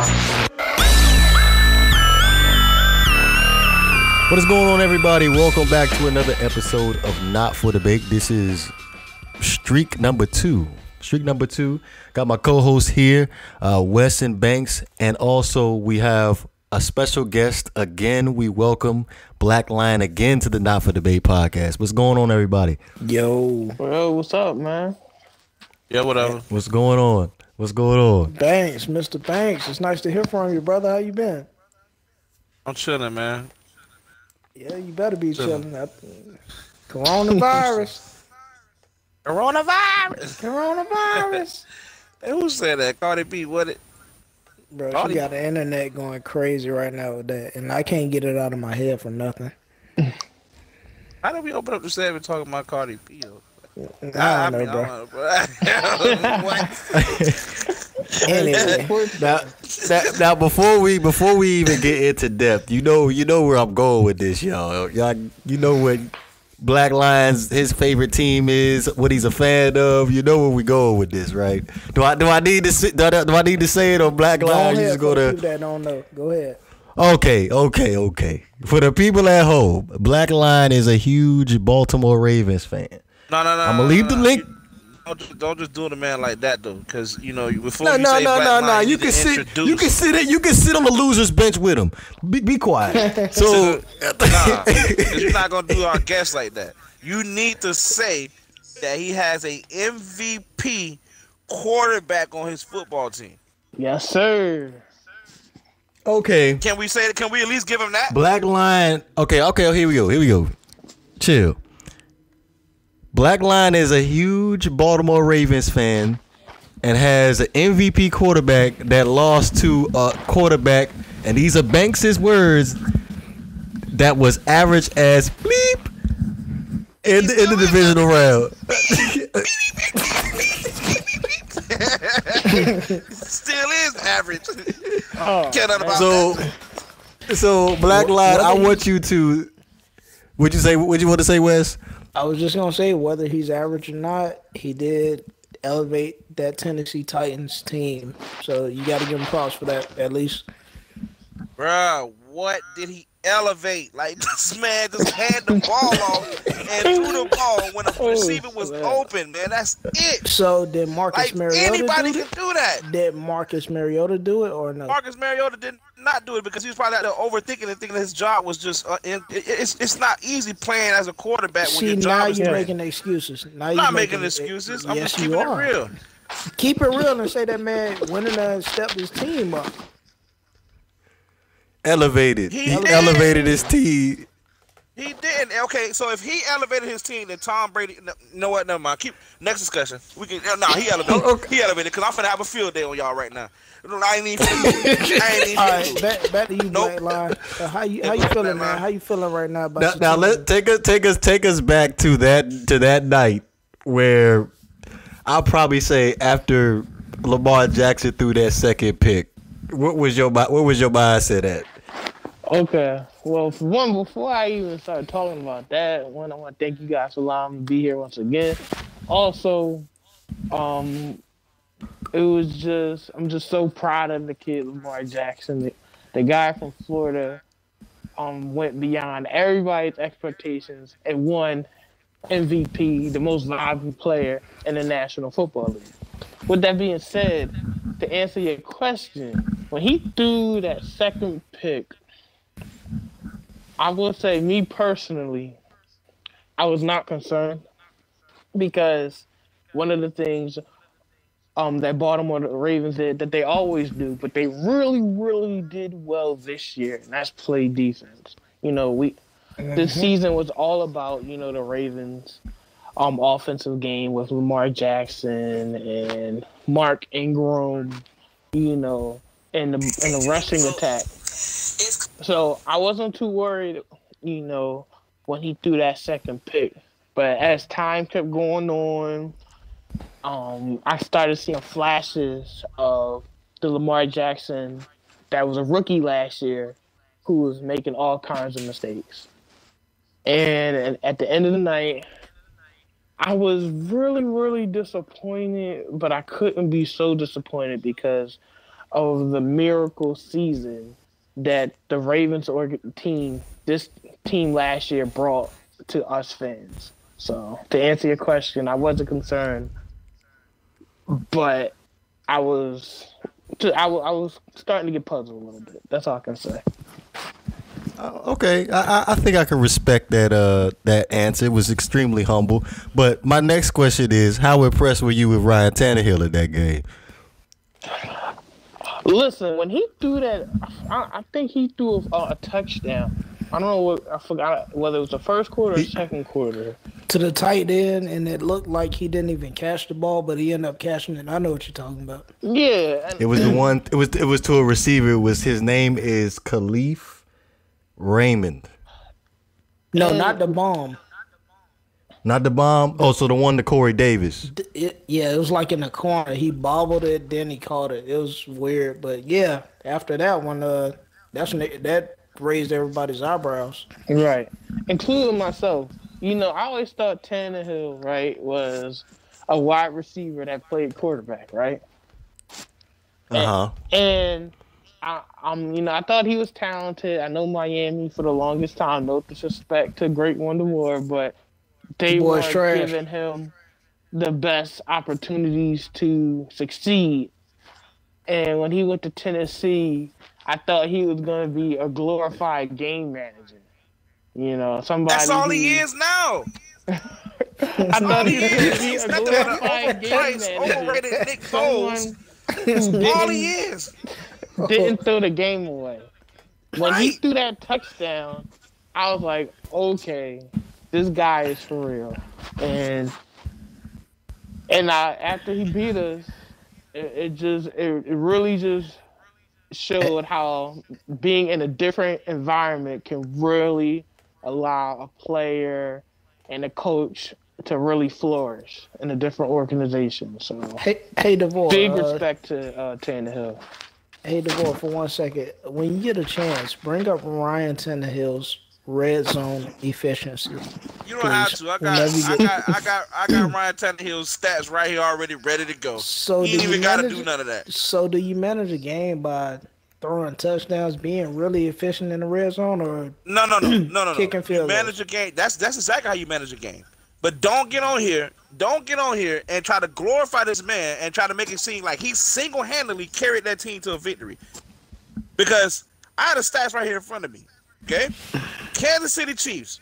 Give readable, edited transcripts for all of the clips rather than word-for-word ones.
What is going on, everybody? Welcome back to another episode of Not For The Bake. This is streak number two. Got my co-host here, Weston Banks, and also we have a special guest again. We welcome Black Lion again to the Not For The Bake podcast. What's going on, everybody? Yo, what's up, man? Yeah, whatever. What's going on? Banks, Mr. Banks. It's nice to hear from you, brother. How you been? I'm chilling, man. Yeah, you better be chilling. Coronavirus. Hey, who said that? Cardi B, what it? Bro, she got the internet going crazy right now with that, and I can't get it out of my head for nothing. How did we open up the segment talking about Cardi B? I don't know, bro. Anyway, now before we even get into depth, you know where I'm going with this, y'all. You know what Black Lion's his favorite team is, what he's a fan of. You know where we going with this, right? Do I need to say it on Black Lion? Go You ahead, just go to that don't know. Go ahead. Okay. For the people at home, Black Lion is a huge Baltimore Ravens fan. No. I'm gonna leave the link. Don't just do the man like that though, because before No. you You can sit on the loser's bench with him. Be quiet. So, because you're not gonna do our guest like that. You need to say that he has a MVP quarterback on his football team. Yes, sir. Okay. Can we say that? Can we at least give him that? Black Lion. Okay. Here we go. Chill. Black Lion is a huge Baltimore Ravens fan and has an MVP quarterback that lost to a quarterback, and these are Banks' words, that was average as bleep in the divisional round. Still is average. So Black Lion, I want you to. What'd you want to say, Wes? I was just gonna say, whether he's average or not, he did elevate that Tennessee Titans team. So you got to give him props for that, at least. Bruh, what did he elevate? Like, this man just had the ball off and threw the ball when the receiver was open, man. That's it. So did Marcus Mariota anybody do can do that. Did Marcus Mariota do it or no? Marcus Mariota did not do it because he was probably out there overthinking and thinking that his job was just it's not easy playing as a quarterback when your job is now you're making excuses. I'm not making excuses. I'm just keeping it real. Keep it real and say that man went in there and stepped his team up. Elevated. He elevated his team. He didn't. Okay, so if he elevated his team, then Tom Brady. You know what? Never mind. Next discussion. We can. No, he elevated. Okay. He elevated because I'm finna have a field day on y'all right now. I ain't even. All right, back to you, Black Lion. How you feeling, man? How you feeling right now? Now let take us back to that night where I'll probably say after Lamar Jackson threw that second pick. What was your mindset at? Okay. Well, for one, before I even start talking about that, I want to thank you guys for allowing me to be here once again. Also, it was just, I'm just so proud of the kid, Lamar Jackson. The guy from Florida went beyond everybody's expectations and won MVP, the most valuable player in the National Football League. With that being said, to answer your question, when he threw that second pick, I will say, me personally, I was not concerned because one of the things that Baltimore Ravens did that they always do, but they really, really did well this year, and that's play defense. This season was all about, the Ravens offensive game with Lamar Jackson and Mark Ingram, and the rushing attack. So I wasn't too worried, when he threw that second pick. But as time kept going on, I started seeing flashes of the Lamar Jackson that was a rookie last year who was making all kinds of mistakes. And at the end of the night, I was really, really disappointed, but I couldn't be so disappointed because of the miracle season that the Ravens this team last year brought to us fans. So to answer your question, I wasn't concerned, but I was starting to get puzzled a little bit. That's all I can say. Okay, I think I can respect that answer. It was extremely humble. But my next question is, how impressed were you with Ryan Tannehill in that game? Listen, when he threw that, I think he threw a touchdown. I don't know I forgot whether it was the first quarter or second quarter. To the tight end, and it looked like he didn't even catch the ball, but he ended up catching it. I know what you're talking about. Yeah. It was the one. It was to a receiver. His name is Khalif Raymond. No, not the bomb. Not the bomb. Oh, so the one to Corey Davis. It was like in the corner. He bobbled it, then he caught it. It was weird, but yeah, after that one, that raised everybody's eyebrows. Right, including myself. You know, I always thought Tannehill, right, was a wide receiver that played quarterback, right? And I thought he was talented. I know Miami for the longest time. No disrespect to Great Wonder Moore, but they weren't giving him the best opportunities to succeed. And when he went to Tennessee, I thought he was going to be a glorified game manager. You know, somebody. That's all he is now. I thought he was going to be a glorified game manager. Overrated Nick Foles. All he is. Didn't throw the game away. When he threw that touchdown, I was like, okay, this guy is for real. And after he beat us, it really just showed how being in a different environment can really allow a player and a coach to really flourish in a different organization. So, hey, DeVore, big respect to Tannehill. Hey, DeVore, for 1 second, when you get a chance, bring up Ryan Tannehill's red zone efficiency. You don't have to. I got Ryan Tannehill's stats right here already ready to go. So he ain't even got to do none of that. So do you manage a game by throwing touchdowns, being really efficient in the red zone, or no. Kicking field goals? Manage a game. That's exactly how you manage a game. But don't get on here and try to glorify this man and try to make it seem like he single-handedly carried that team to a victory. Because I had the stats right here in front of me. Okay? Kansas City Chiefs.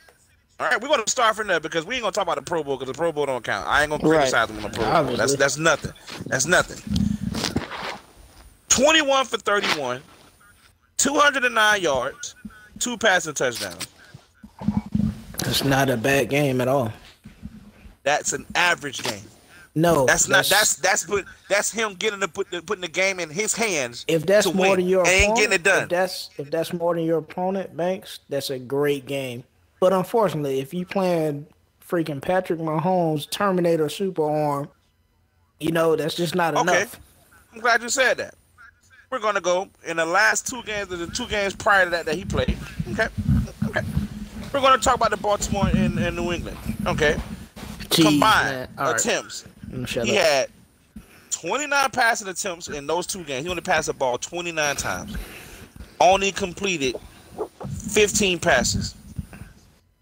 All right, we're going to start from there because we ain't going to talk about the Pro Bowl because the Pro Bowl don't count. I ain't going to criticize them on the Pro Bowl. That's nothing. That's nothing. 21 for 31, 209 yards, 2 passing touchdowns. That's not a bad game at all. That's an average game. No, that's him getting putting the game in his hands. If that's to more win, than your opponent, ain't getting it done. If that's more than your opponent, Banks, that's a great game. But unfortunately, if you playing freaking Patrick Mahomes Terminator Superarm, that's just not enough. I'm glad you said that. We're gonna go in the last 2 games, the 2 games prior to that he played. Okay. We're gonna talk about the Baltimore and New England. Okay. Jeez, combined right. attempts. He had 29 passing attempts in those 2 games. He only passed the ball 29 times. Only completed 15 passes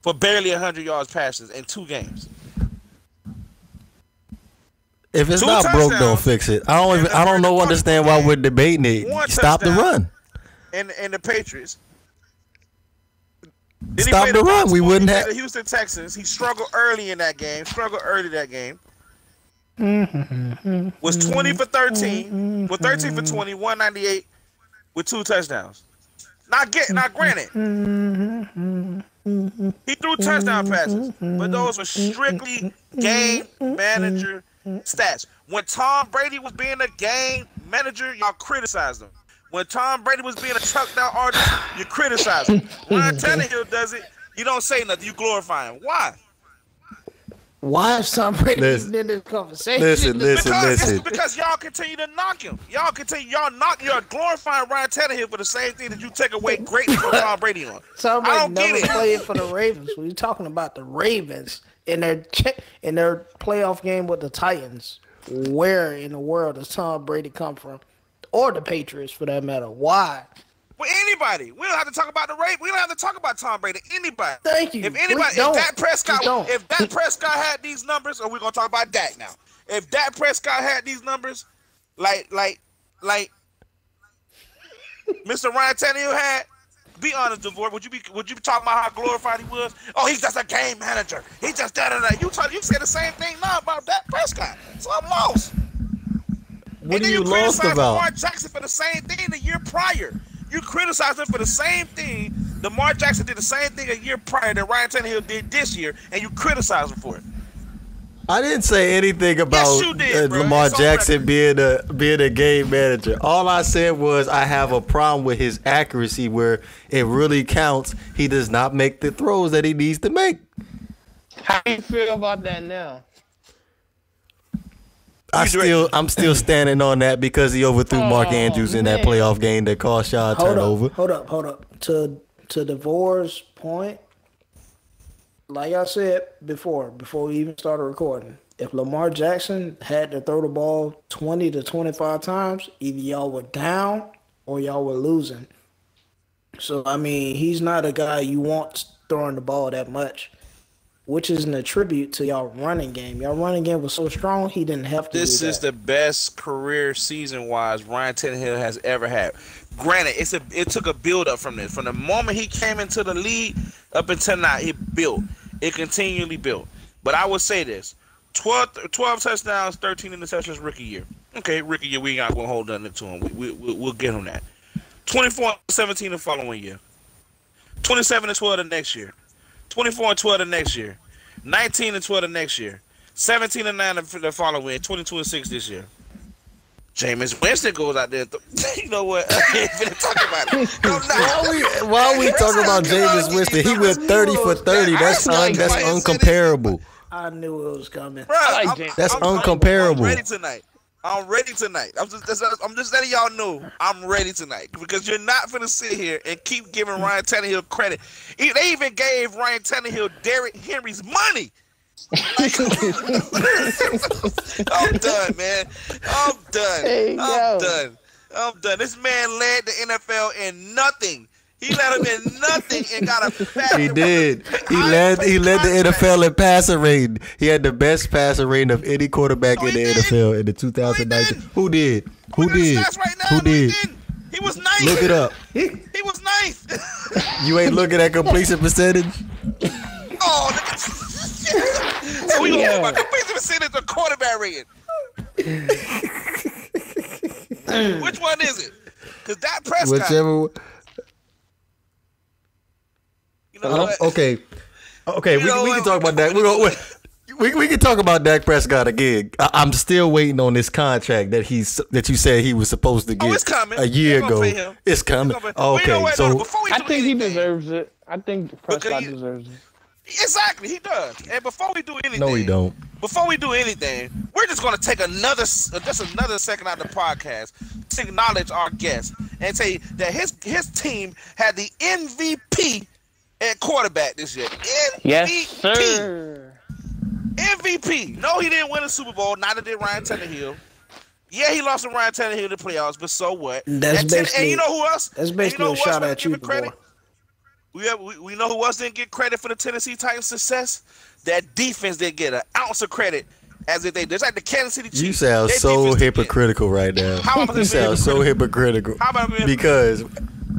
for barely 100 yards passes in 2 games. If it's not broke, don't fix it. I don't understand why we're debating it. Stop the run. And the Patriots. Stop the run. We wouldn't have the Houston Texans. He struggled early in that game. Was 20 for 13. Was 13 for 20, 198 with 2 touchdowns. Not granted. He threw touchdown passes, but those were strictly game manager stats. When Tom Brady was being a game manager, y'all criticized him. When Tom Brady was being a chuck down artist, you criticize him. Ryan Tannehill does it, you don't say nothing, you glorify him. Why? Why is Tom Brady in this conversation? Listen. Because y'all continue to knock him. Y'all glorifying Ryan Tannehill for the same thing that you take away greatness from Tom Brady on. Tom Brady never played for the Ravens. We're talking about the Ravens in their playoff game with the Titans. Where in the world does Tom Brady come from? or the Patriots for that matter. Why? With anybody. We don't have to talk about the Ravens. We don't have to talk about Tom Brady. Anybody. Thank you. If anybody, if Dak Prescott had these numbers, or we're gonna talk about Dak now. If Dak Prescott had these numbers, like Mr. Ryan Tannehill had, be honest, DeVore, would you be talking about how glorified he was? Oh, he's just a game manager. He just da-da-da. You said the same thing now about Dak Prescott. So I'm lost. What are you lost about? Lamar Jackson for the same thing the year prior. You criticized him for the same thing. Lamar Jackson did the same thing a year prior that Ryan Tannehill did this year, and you criticized him for it. I didn't say anything about Lamar Jackson being a game manager. All I said was I have a problem with his accuracy where it really counts. He does not make the throws that he needs to make. How do you feel about that now? I'm still standing on that because he overthrew Mark Andrews in that playoff game that cost y'all a turnover. Hold up. To DeVore's point, like I said before we even started recording, if Lamar Jackson had to throw the ball 20 to 25 times, either y'all were down or y'all were losing. So, I mean, he's not a guy you want throwing the ball that much, which is a tribute to y'all running game. Y'all running game was so strong, he didn't have to This do is that. the best career season-wise Ryan Tannehill has ever had. Granted, it took a build-up from this. From the moment he came into the league up until now, it built. It continually built. But I would say this. 12 touchdowns, 13 interceptions rookie year. Okay, rookie year, we ain't going to hold nothing to him. We'll get him that. 24-17 the following year. 27-12 the next year. 24-12 the next year. 19-12 the next year. 17-9 the following year. 22-6 this year. Jameis Winston goes out there. You know what? I ain't finna talk about it. Why are we talking about Jameis Winston? He went 30 for 30. That's uncomparable. I knew it was coming. Bruh, that's uncomparable. I'm ready tonight. I'm just letting y'all know I'm ready tonight because you're not finna sit here and keep giving Ryan Tannehill credit. They even gave Ryan Tannehill Derrick Henry's money. I'm done, man. I'm done. This man led the NFL in nothing. He led him in nothing and got a fat. He did. He led the NFL in passer rating. He had the best passer rating of any quarterback in the NFL in the 2019. Who did? He was ninth. Look it up. He was ninth. You ain't looking at completion percentage? Oh, so we gonna talk about completion percentage or quarterback rating? Which one is it? Because that Prescott. Whichever. You know what? Okay. We can talk about that. We can talk about Dak Prescott again. I'm still waiting on this contract that you said he was supposed to get it's coming. a year ago. It's coming. Okay, so I think he deserves it. I think Prescott deserves it. Exactly, he does. And before we do anything, no, he don't. Before we do anything, we're just going to take another second out of the podcast to acknowledge our guest and say that his team had the MVP at quarterback this year. MVP. Yes, sir. MVP. No, he didn't win a Super Bowl. Neither did Ryan Tannehill. Yeah, he lost to Ryan Tannehill in the playoffs, but so what? And you know who else? That's basically a shot at you, boy. We know who else didn't get credit for the Tennessee Titans' success? That defense didn't get an ounce of credit as if they did. It's like the Kansas City Chiefs. You sound so hypocritical right now. You sound so hypocritical. How about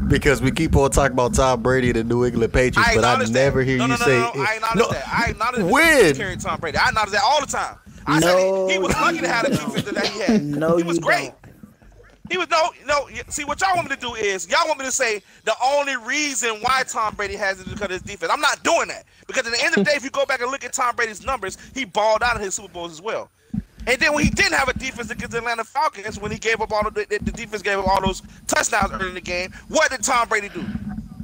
because we keep on talking about Tom Brady and the New England Patriots, but I never hear you say. I acknowledge that. I acknowledge that he carried Tom Brady. I acknowledge that all the time. I said he was lucky to have the defense that he had. He was great. He was no. See, what y'all want me to do is y'all want me to say the only reason why Tom Brady has it is because of his defense. I'm not doing that because at the end of the day, if you go back and look at Tom Brady's numbers, he balled out in his Super Bowls as well. And then when he didn't have a defense against the Atlanta Falcons, when he gave up the defense gave up all those touchdowns early in the game, what did Tom Brady do?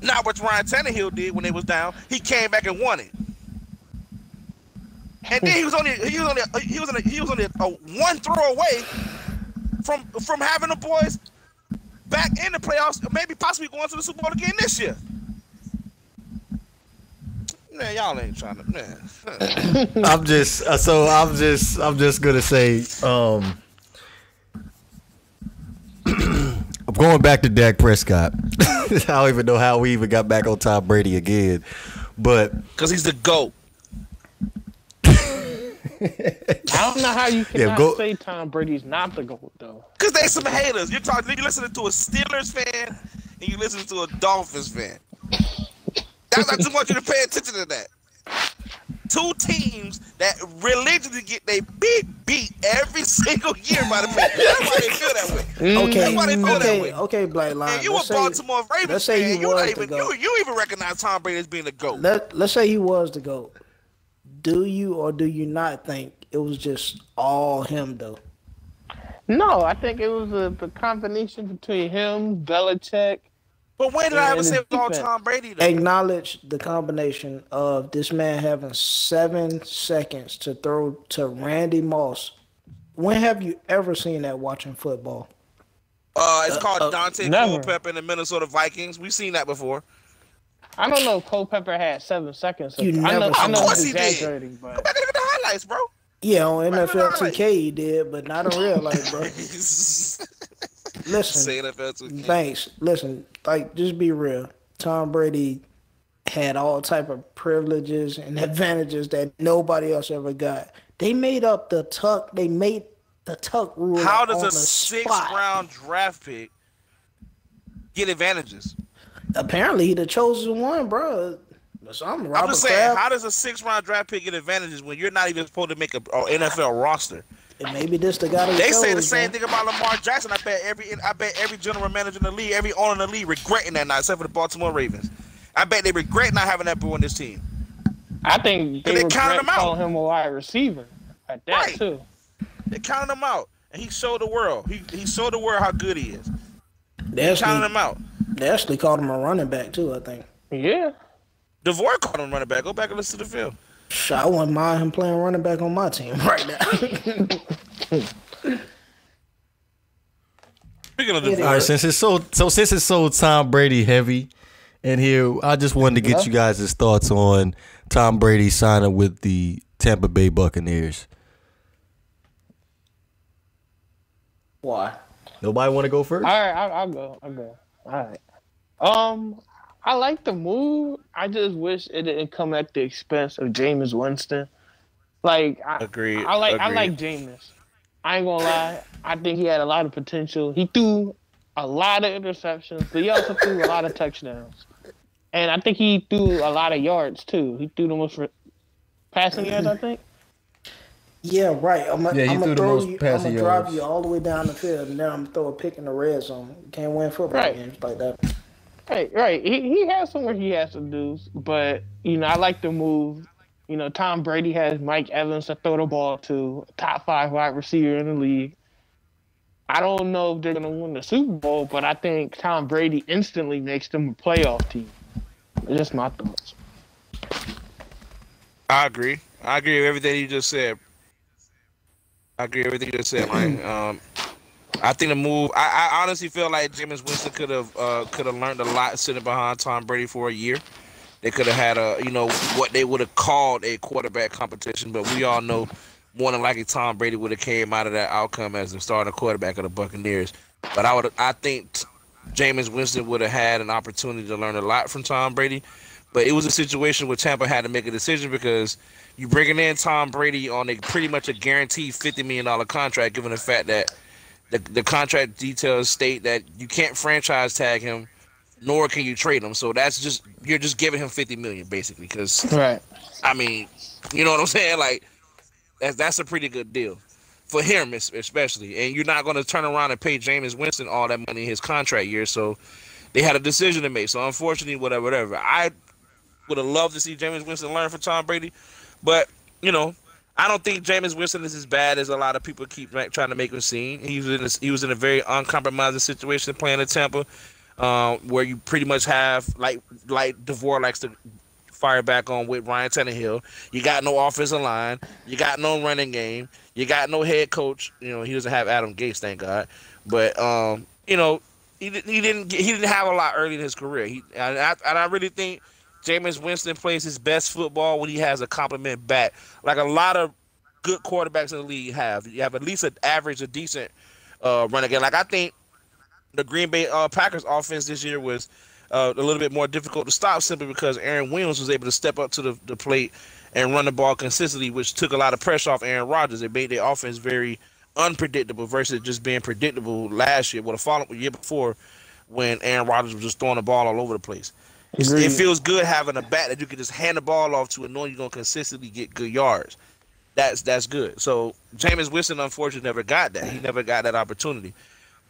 Not what Ryan Tannehill did when they was down. He came back and won it. And then he was only a one throw away from having the boys back in the playoffs, maybe possibly going to the Super Bowl again this year. Man, y'all ain't trying to. Man, I'm just gonna say, I'm going back to Dak Prescott. I don't even know how we even got back on Tom Brady again, but because he's the GOAT. I don't know how you cannot say Tom Brady's not the GOAT though. Because they some haters. You listening to a Steelers fan and you listening to a Dolphins fan. I just want you to pay attention to that. Two teams that religiously get their beat every single year by the Patriots. That's why they feel that way. Okay, That's why they feel that way. Okay, Black Line. And you a Baltimore Ravens fan. You even recognize Tom Brady as being the GOAT. Let's say he was the GOAT. Do you or do you not think it was just all him though? No, I think it was the combination between him, Belichick. But when did I ever say it was all Tom Brady though? Acknowledge the combination of this man having 7 seconds to throw to Randy Moss. When have you ever seen that watching football? It's called Dante Culpepper and the Minnesota Vikings. We've seen that before. I don't know if Culpepper had 7 seconds. I know of course he did. But... Go back and look at the highlights, bro. Yeah, on NFL 2K he did, but not in real life, bro. Listen, thanks. Listen, like, just be real. Tom Brady had all type of privileges and advantages that nobody else ever got. They made up the tuck. They made the tuck rule. How does a 6th-round draft pick get advantages? Apparently, he the chosen one, bro. I'm just saying, how does a 6th-round draft pick get advantages when you're not even supposed to make an NFL roster? And maybe this the guy. They say the same thing about Lamar Jackson. I bet every general manager in the league, every owner in the league, regretting that night, except for the Baltimore Ravens. I bet they regret not having that boy on this team. I think they regret calling him a wide receiver at that too. They counted him out, and he showed the world. He showed the world how good he is. They counted him out. They actually called him a running back too, I think. Yeah. DeVore called him running back. Go back and listen to the film. I wouldn't mind him playing running back on my team right now. Speaking of DeVore, all right, since it's so Tom Brady heavy in here, I just wanted to get you guys' thoughts on Tom Brady signing with the Tampa Bay Buccaneers. Why? Nobody want to go first? All right, I'll go. All right. I like the move. I just wish it didn't come at the expense of Jameis Winston. Like, Agreed. I like Jameis. I ain't gonna lie. I think he had a lot of potential. He threw a lot of interceptions, but he also threw a lot of touchdowns. And I think he threw a lot of yards too. He threw the most passing yards, I think. Yeah, right. I'm gonna drive yards. you all the way down the field, and then I'm gonna throw a pick in the red zone. You can't win football games like that. Right. He has somewhere he has to do, but I like the move. Tom Brady has Mike Evans to throw the ball to, top 5 wide receiver in the league. I don't know if they're gonna win the Super Bowl, but I think Tom Brady instantly makes them a playoff team. It's just my thoughts. I agree with everything you just said. Mike. I think the move. I honestly feel like Jameis Winston could have learned a lot sitting behind Tom Brady for a year. They could have had what they would have called a quarterback competition, but we all know more than likely Tom Brady would have came out of that outcome as the starting quarterback of the Buccaneers. But I think Jameis Winston would have had an opportunity to learn a lot from Tom Brady. But it was a situation where Tampa had to make a decision because you bringing in Tom Brady on pretty much a guaranteed $50 million contract, given the fact that the contract details state that you can't franchise tag him, nor can you trade him. So you're just giving him $50 million basically. Because I mean, you know what I'm saying? Like that's a pretty good deal for him, especially. And you're not going to turn around and pay Jameis Winston all that money in his contract year. So they had a decision to make. So unfortunately, whatever. I would have loved to see Jameis Winston learn from Tom Brady, but I don't think Jameis Winston is as bad as a lot of people keep trying to make him seem. He was in a very uncompromising situation playing in Tampa, where you pretty much have like DeVore likes to fire back on with Ryan Tannehill. You got no offensive line, you got no running game, you got no head coach. He doesn't have Adam Gase, thank God. But he didn't have a lot early in his career. I really think Jameis Winston plays his best football when he has a compliment back, like a lot of good quarterbacks in the league have. You have at least a decent running game. Like I think the Green Bay Packers offense this year was a little bit more difficult to stop simply because Aaron Williams was able to step up to the plate and run the ball consistently, which took a lot of pressure off Aaron Rodgers. It made their offense very unpredictable versus just being predictable last year, the following year before, when Aaron Rodgers was just throwing the ball all over the place. It feels good having a bat that you can just hand the ball off to and knowing you're going to consistently get good yards. That's good. So Jameis Winston, unfortunately, never got that. He never got that opportunity.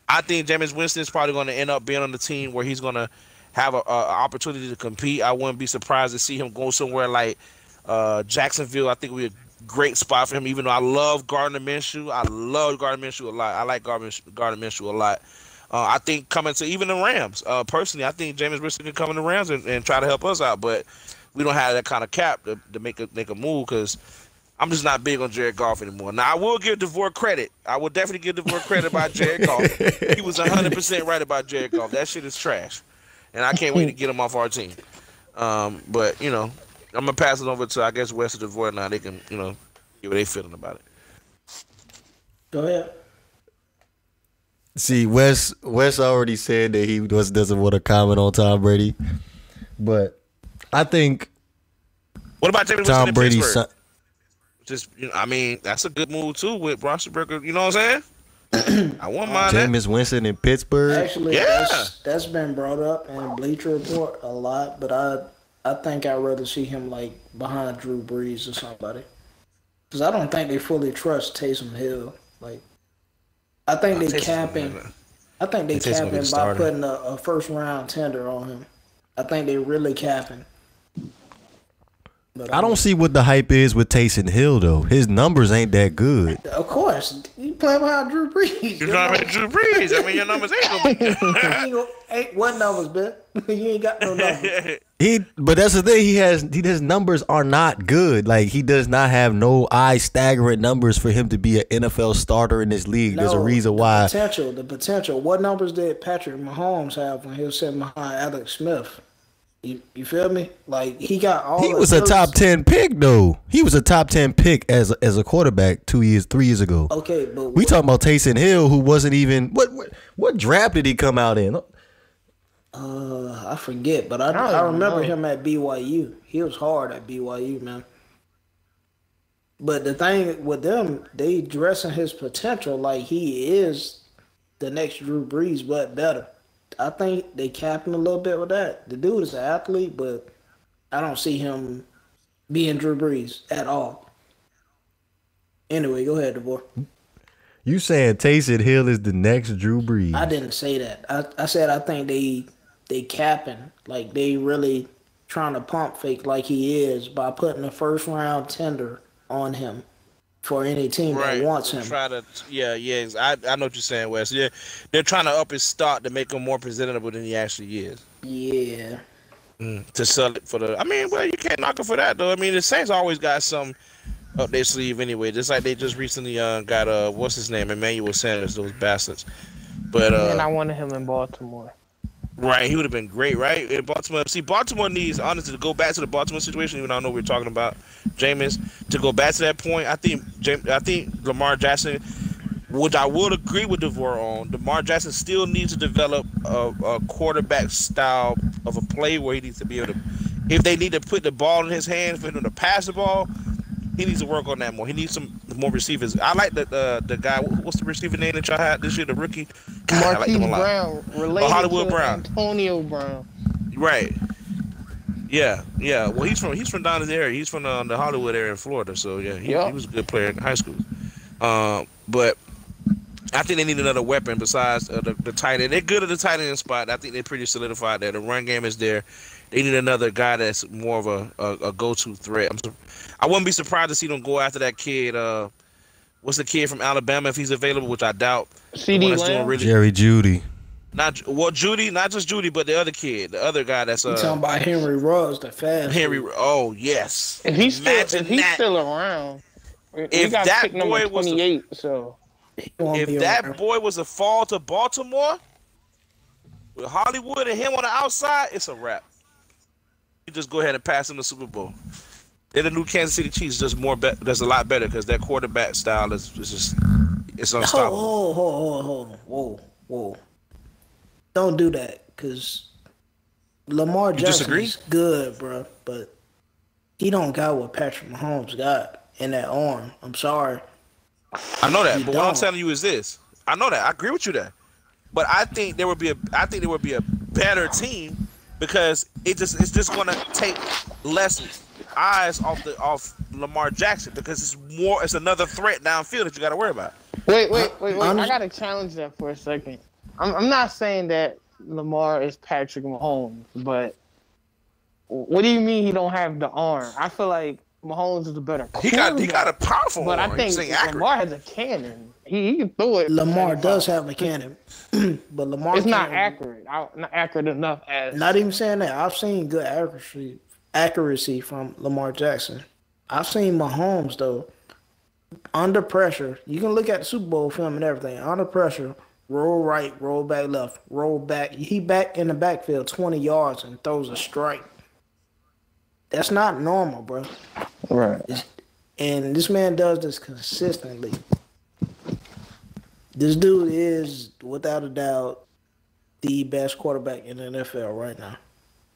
I think Jameis Winston is probably going to end up being on the team where he's going to have an opportunity to compete. I wouldn't be surprised to see him go somewhere like Jacksonville. I think it would be a great spot for him, even though I love Gardner Minshew. I love Gardner Minshew a lot. I like Gardner Minshew a lot. I think coming to even the Rams, personally, I think Jameis Winston can come in the Rams and try to help us out, but we don't have that kind of cap to make a move because I'm just not big on Jared Goff anymore. Now, I will give DeVore credit. I will definitely give DeVore credit about Jared Goff. He was 100% right about Jared Goff. That shit is trash, and I can't wait to get him off our team. But, I'm going to pass it over to, I guess, Wes or DeVore now. They can, get what they feeling about it. Go ahead. See, Wes already said that he doesn't want to comment on Tom Brady, but I think what about Jameis Tom Winston Brady? in Pittsburgh? Just, that's a good move too with Roethlisberger. You know what I'm saying? I won't mind that. Jameis Winston in Pittsburgh. Actually, Yeah. that's been brought up in Bleacher Report a lot, but I think I'd rather see him like behind Drew Brees or somebody, because I don't think they fully trust Taysom Hill. Like, I think they capping. I think they capping by putting a first round tender on him. I think they really capping. But I don't see what the hype is with Taysom Hill though. His numbers ain't that good. Of course, you playing behind Drew Brees. You're not behind Drew Brees. I mean, your numbers ain't gonna be. Ain't what numbers, man? You ain't got no numbers. But that's the thing. His numbers are not good. Like, he does not have no eye-staggering numbers for him to be an NFL starter in this league. There's a reason why. The potential. What numbers did Patrick Mahomes have when he was sitting behind Alex Smith? You feel me? Like, he got all. He was a top 10 pick though. He was a top 10 pick as a quarterback 3 years ago. Okay, but we talking about Taysom Hill, who wasn't even what draft did he come out in? I forget, but I remember him at BYU. He was hard at BYU, man. But the thing with them, they dressing his potential like he is the next Drew Brees, but better. I think they cap him a little bit with that. The dude is an athlete, but I don't see him being Drew Brees at all. Anyway, go ahead, DeVore. You saying Taysom Hill is the next Drew Brees? I didn't say that. I said I think they capping, like they really trying to pump fake like he is by putting a first round tender on him for any team that wants him. I know what you're saying, Wes. Yeah, they're trying to up his stock to make him more presentable than he actually is. Yeah. To sell it for you can't knock him for that though. I mean, the Saints always got some up their sleeve anyway. Just like they just recently got what's his name, Emmanuel Sanders, those bastards. But and I wanted him in Baltimore. Right, he would have been great, right? In Baltimore. See, Baltimore needs, honestly, to go back to the Baltimore situation, even though I know we're talking about Jameis, to go back to that point, I think Lamar Jackson, which I would agree with DeVore on, Lamar Jackson still needs to develop a quarterback style of a play where he needs to be able to, if they need to put the ball in his hands for him to pass the ball, he needs to work on that more. He needs some more receivers. I like the guy. What's the receiver name that y'all had this year? The rookie. Marquise Brown, related Hollywood to Brown. Antonio Brown. Right. Yeah. Well, he's from down in the area. He's from the Hollywood area in Florida. So yeah, he was a good player in high school. But I think they need another weapon besides the tight end. They're good at the tight end spot. I think they're pretty solidified there. The run game is there. They need another guy that's more of a go-to threat. I wouldn't be surprised to see them go after that kid. What's the kid from Alabama if he's available, which I doubt. CeeDee Lamb? Jerry Jeudy. Judy, not just Judy, but the other kid, the other guy that's you talking about Henry Ruggs, the fast. Oh yes. If he's still around, if got that boy was 28, so if that boy was a fall to Baltimore with Hollywood and him on the outside, it's a wrap. You just go ahead and pass him the Super Bowl. They're the new Kansas City Chiefs, just that's a lot better because their quarterback style is just it's unstoppable. Whoa. Don't do that, because Lamar Jackson disagree? is good, bro, but he don't got what Patrick Mahomes got in that arm. I'm sorry. I know that, You but what I'm don't. telling you is this. I know that. I agree with you there. But I think there would be a better team because it's just going to take less eyes off Lamar Jackson because it's another threat downfield that you got to worry about. Wait. I gotta challenge that for a second. I'm not saying that Lamar is Patrick Mahomes, but what do you mean he don't have the arm? I feel like Mahomes is a better He quarterback. got a powerful But arm. I think Lamar has a cannon. He can throw it. Lamar does have a cannon, but Lamar It's not can't- accurate. Not accurate enough as. Not even saying that. I've seen good accuracy from Lamar Jackson. I've seen Mahomes though. Under pressure, you can look at the Super Bowl film and everything. Under pressure, roll right, roll back left, roll back. He back in the backfield 20 yards and throws a strike. That's not normal, bro. Right. And this man does this consistently. This dude is, without a doubt, the best quarterback in the NFL right now.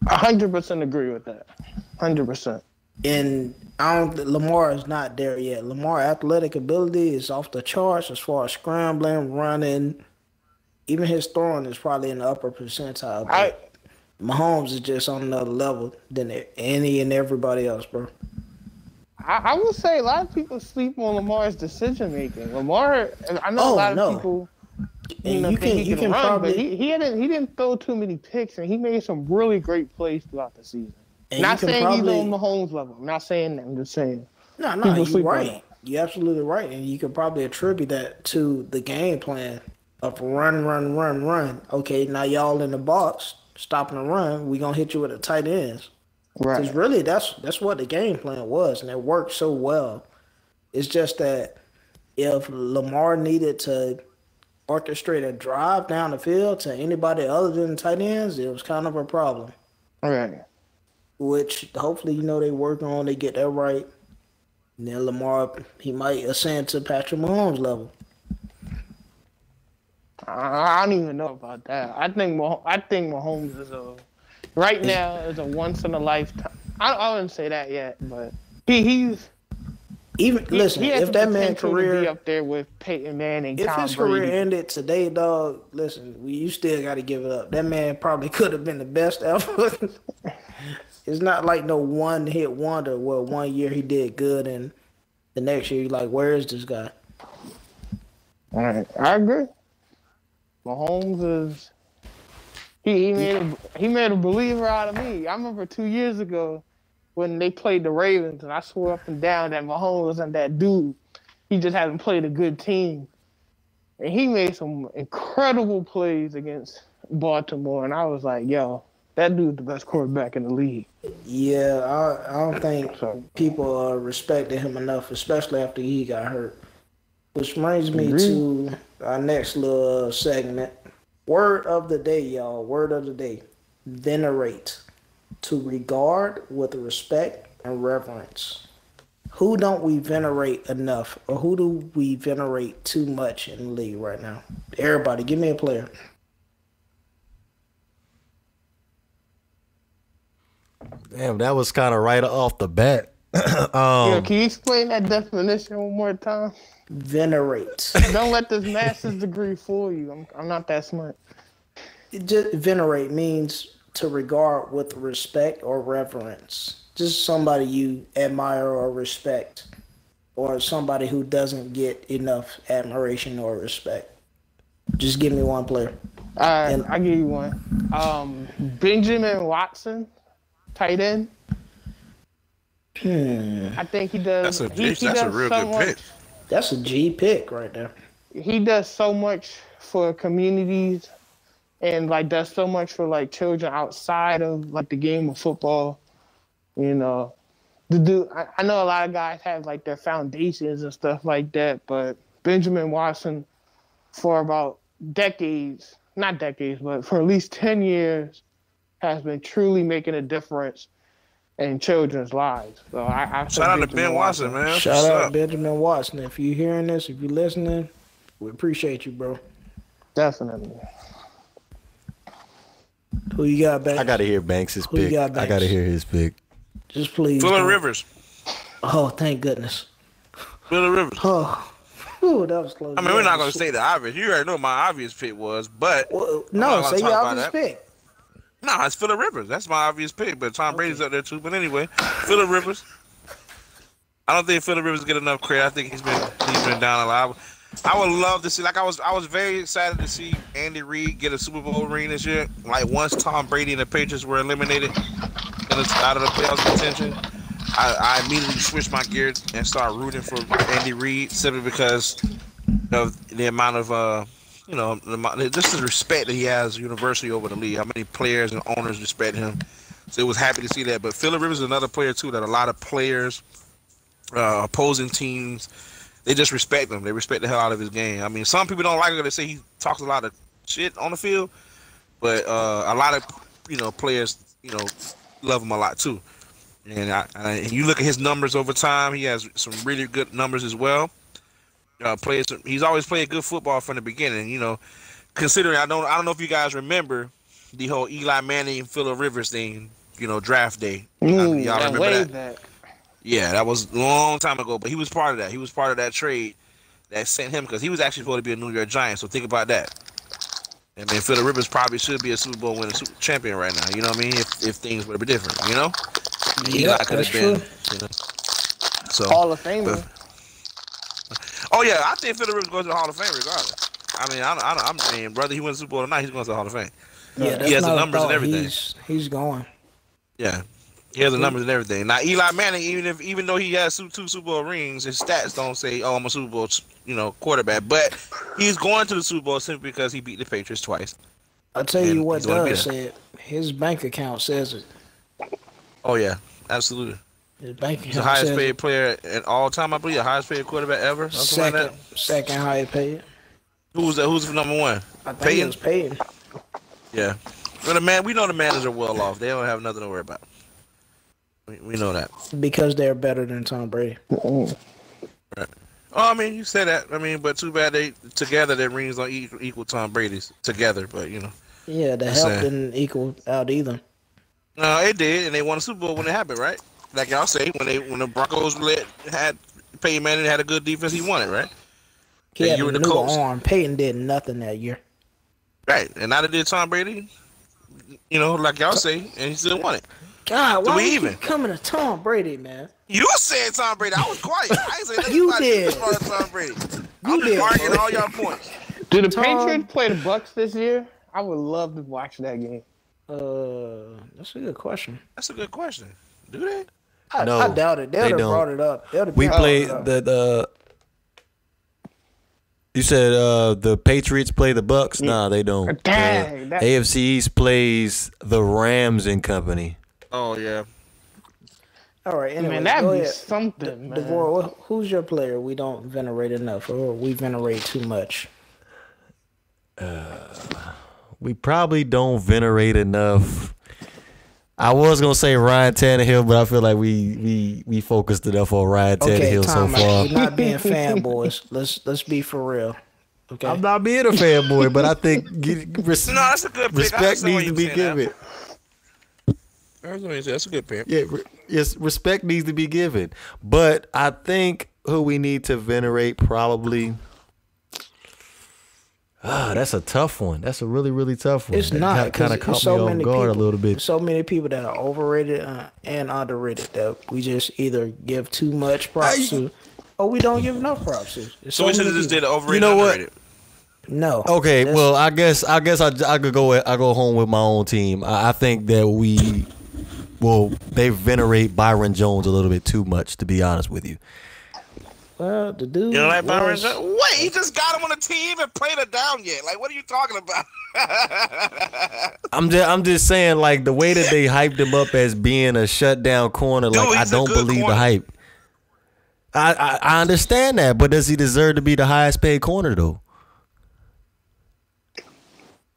100% agree with that. 100%. And Lamar is not there yet. Lamar athletic ability is off the charts as far as scrambling, running. Even his throwing is probably in the upper percentile. But Mahomes is just on another level than any and everybody else, bro. I would say a lot of people sleep on Lamar's decision making. Lamar, I know a lot of people. And think he can run, probably. but he didn't throw too many picks, and he made some really great plays throughout the season. And Not you can saying he's probably- on Mahomes level. I'm not saying that. I'm just saying. No, People you're sleep on right. that. You're absolutely right. And you could probably attribute that to the game plan of run. Okay, now y'all in the box, stopping the run, we going to hit you with the tight ends. Because Right. really, that's what the game plan was, and it worked so well. It's just that if Lamar needed to orchestrate a drive down the field to anybody other than the tight ends, it was kind of a problem. All right. Which hopefully, they work on, they get that right. And then Lamar, he might ascend to Patrick Mahomes level. I don't even know about that. I think Mahomes is right now is a once in a lifetime. I wouldn't say that yet, but he's Listen, he has if the that man's potential to be career, up there with Peyton Manning, if Tom his Brady. career ended today, dog, listen, you still got to give it up. That man probably could have been the best ever. It's not like no one hit wonder. Well, one year he did good, and the next year you're like, where is this guy? All right, I agree. Mahomes is he made a believer out of me. I remember 2 years ago when they played the Ravens, and I swore up and down that Mahomes wasn't that dude. He just hasn't played a good team, and he made some incredible plays against Baltimore, and I was like, yo, that dude's the best quarterback in the league. Yeah, I don't think people respected him enough, especially after he got hurt. Which brings me to our next little segment. Word of the day, y'all. Word of the day. Venerate. To regard with respect and reverence. Who don't we venerate enough? Or who do we venerate too much in the league right now? Everybody, give me a player. Damn, that was kind of right off the bat. Yo, can you explain that definition one more time? Venerate. Don't let this master's degree fool you. I'm not that smart. Venerate means to regard with respect or reverence. Just somebody you admire or respect, or somebody who doesn't get enough admiration or respect. Just give me one player. I'll give you one. Benjamin Watson, tight end. I think he does. That's a real good pick. That's a G pick right there. He does so much for communities, and does so much for children outside of the game of football. You know, the dude. I know a lot of guys have their foundations and stuff like that, but Benjamin Watson, for about decades, not decades, but for at least 10 years, has been truly making a difference in children's lives. So I shout out to Ben Watson, man. Shout out Benjamin Watson. If you're hearing this, if you're listening, we appreciate you, bro. Definitely. Who you got, Banks? I gotta hear Banks' Who you pick. got, I Banks? gotta hear his pick. Just please. Phillip don't. Rivers. Oh, thank goodness. Phillip Rivers. Oh, whew, that was close. I mean, we're not going to say the obvious. You already know what my obvious pick was, but Well, I'm no, not gonna say talk your about obvious that. pick. No, it's Phillip Rivers. That's my obvious pick, but Tom Brady's up there too. But anyway, Phillip Rivers. I don't think Phillip Rivers get enough credit. I think he's been down a lot. I would love to see. Like I was very excited to see Andy Reid get a Super Bowl ring this year. Like once Tom Brady and the Patriots were eliminated out of the playoffs contention, I immediately switched my gear and started rooting for Andy Reid simply because of the amount of just the respect that he has universally over the league. How many players and owners respect him. So it was happy to see that. But Phillip Rivers is another player too that a lot of players, opposing teams, they just respect him. They respect the hell out of his game. I mean, some people don't like it. They say he talks a lot of shit on the field, but a lot of players love him a lot too. And you look at his numbers over time. He has some really good numbers as well. He's always played good football from the beginning. Considering I don't know if you guys remember the whole Eli Manning and Phillip Rivers thing. Draft day. Y'all remember that? Yeah, that was a long time ago. But he was part of that. He was part of that trade that sent him because he was actually supposed to be a New York Giant. So think about that. I mean, Phillip Rivers probably should be a Super Bowl winning champion right now. You know what I mean? If things would have been different, Yeah, that's true. So Hall of Famer. Oh yeah, I think Phillip Rivers goes to the Hall of Fame regardless. I mean, I mean, brother, he wins the Super Bowl tonight. He's going to the Hall of Fame. Yeah, he has the numbers and everything. He's going. Yeah, he has the numbers and everything. Now Eli Manning, even though he has two Super Bowl rings, his stats don't say, "Oh, I'm a Super Bowl, quarterback." But he's going to the Super Bowl simply because he beat the Patriots twice. I'll tell you what does say it. His bank account says it. Oh yeah, absolutely. His bank account He's the highest paid player in all time, I believe. The highest paid quarterback ever. Second highest paid. Who's that? Who's number one? I think it was Peyton. Yeah. But we know the managers are well off. They don't have nothing to worry about. We know that. Because they're better than Tom Brady. Right. Oh, I mean, you say that. I mean, but too bad their rings don't equal Tom Brady's together. But Yeah, the help didn't equal out either. No, it did, and they won a Super Bowl when it happened, right? Like y'all say, when the Broncos had Peyton Manning had a good defense, he won it, right? He had a new arm. Peyton did nothing that year. Right, and neither did Tom Brady. Like y'all say, and he still won it. God, why you keep coming to Tom Brady, man? You said Tom Brady. I was quiet. I ain't say nothing You about did. Tom Brady. I'm just arguing all y'all points. Do the Patriots play the Bucks this year? I would love to watch that game. That's a good question. That's a good question. Do they? No, I doubt it. They'd have brought it up. We played the. You said the Patriots play the Bucks? Nah, they don't. Dang, AFC East plays the Rams and company. Oh yeah. All right. Anyway, Man, that'd be something, man. DeVore, who's your player we don't venerate enough, or we venerate too much? We probably don't venerate enough. I was gonna say Ryan Tannehill, but I feel like we focused enough on Ryan Tannehill so far. We're not being fanboys. Let's be for real. Okay. I'm not being a fanboy, but I think that's a good pick. Respect needs to be given. That's a good pick. Yeah, yes, respect needs to be given. But I think who we need to venerate probably. That's a tough one. That's a really, really tough one. It's not. Kind of caught me off guard a little bit. So many people that are overrated and underrated that we just either give too much props to, or we don't give enough props to. So we should have just did overrated. You know what? Underrated. No. Okay. Well, I guess I could go. I go home with my own team. I think that they venerate Byron Jones a little bit too much, to be honest with you. Well, the dude. You know like Byron Jones? Wait, he just got him on the team and played it down yet. Like, what are you talking about? I'm just saying, like, the way that they hyped him up as being a shutdown corner, like, I don't believe the hype. I understand that, but does he deserve to be the highest paid corner though?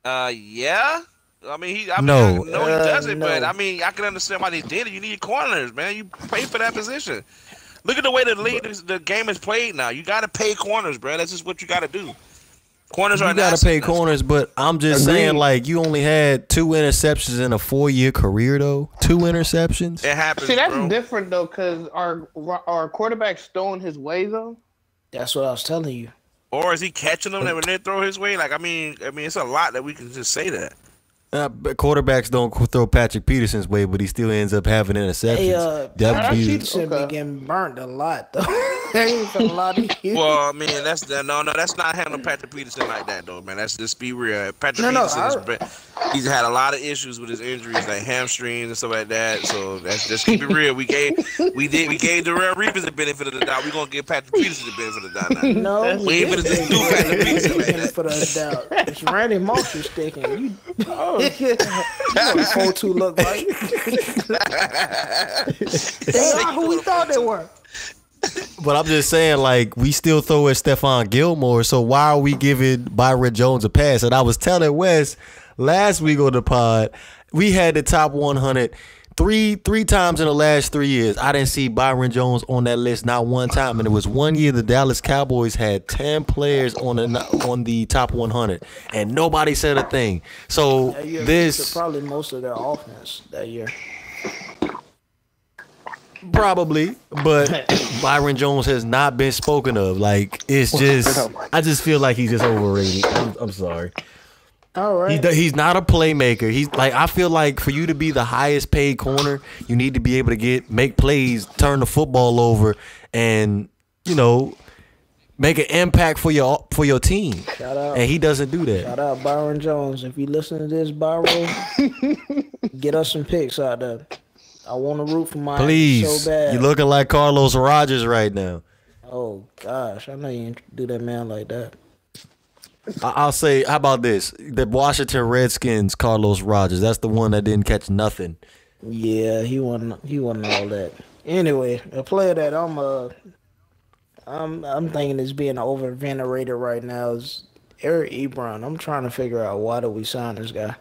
Yeah. I mean, he doesn't. No. But I mean, I can understand why they did it. You need corners, man. You pay for that position. Look at the way the game is played now. You got to pay corners, bro. That's just what you got to do. Corners You are gotta pay corners, but I'm just saying, like, you only had 2 interceptions in a 4-year career, though. 2 interceptions. It happens. See, that's bro. different though, because our quarterback's throwing his way though. That's what I was telling you. Or is he catching them when they throw his way? Like, I mean, it's a lot that we can just say that. But quarterbacks don't throw Patrick Peterson's way, but he still ends up having interceptions. Hey, That would be- Peterson been getting burnt a lot though. Ain't been a lot of years. Well, I mean, that's not handling Patrick Peterson like that, though, man. That's just be real. Patrick he's had a lot of issues with his injuries, like hamstrings and stuff like that. So that's just keep it real. We gave Darrell Reeves the benefit of the doubt. We gonna give Patrick Peterson the benefit of the doubt now. No, we ain't gonna just do Patrick Peterson like that. benefit of the doubt. It's Randy Moss you're sticking. You know what 4-2 look like. They are who we thought they were. But I'm just saying, like, we still throw at Stephon Gilmore, so why are we giving Byron Jones a pass? And I was telling Wes last week on the pod, we had the top 100 three times in the last 3 years. I didn't see Byron Jones on that list not one time, and it was one year the Dallas Cowboys had 10 players on the top 100, and nobody said a thing. So this probably most of their offense that year. Probably, but Byron Jones has not been spoken of. Like, it's just, I just feel like he's just overrated. I'm sorry. All right. He's not a playmaker. He's like, I feel like for you to be the highest paid corner, you need to be able to make plays, turn the football over, and make an impact for your team. Shout out. And he doesn't do that. Shout out Byron Jones. If you listen to this, Byron, get us some picks out there. I want to root for mine Please. so bad. You're looking like Carlos Rogers right now. Oh, gosh. I know you ain't do that man like that. I'll say, how about this? The Washington Redskins, Carlos Rogers. That's the one that didn't catch nothing. Yeah, he wasn't all that. Anyway, a player that I'm thinking is being over-venerated right now is Eric Ebron. I'm trying to figure out why do we sign this guy.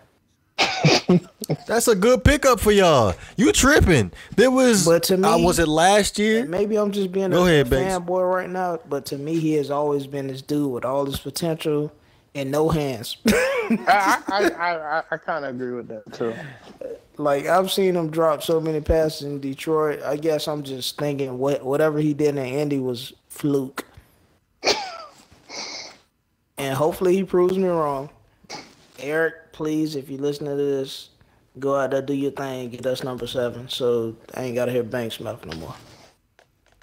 That's a good pickup for y'all. You tripping? But to me, was it last year? Maybe I'm just being a fanboy right now, but to me, he has always been this dude with all this potential and no hands. I kind of agree with that too. Like, I've seen him drop so many passes in Detroit. I guess I'm just thinking whatever he did in Indy was fluke. And hopefully he proves me wrong. Eric, please, if you listen to this, go out there, do your thing, get us number 7, so I ain't got to hear Banks mouth no more.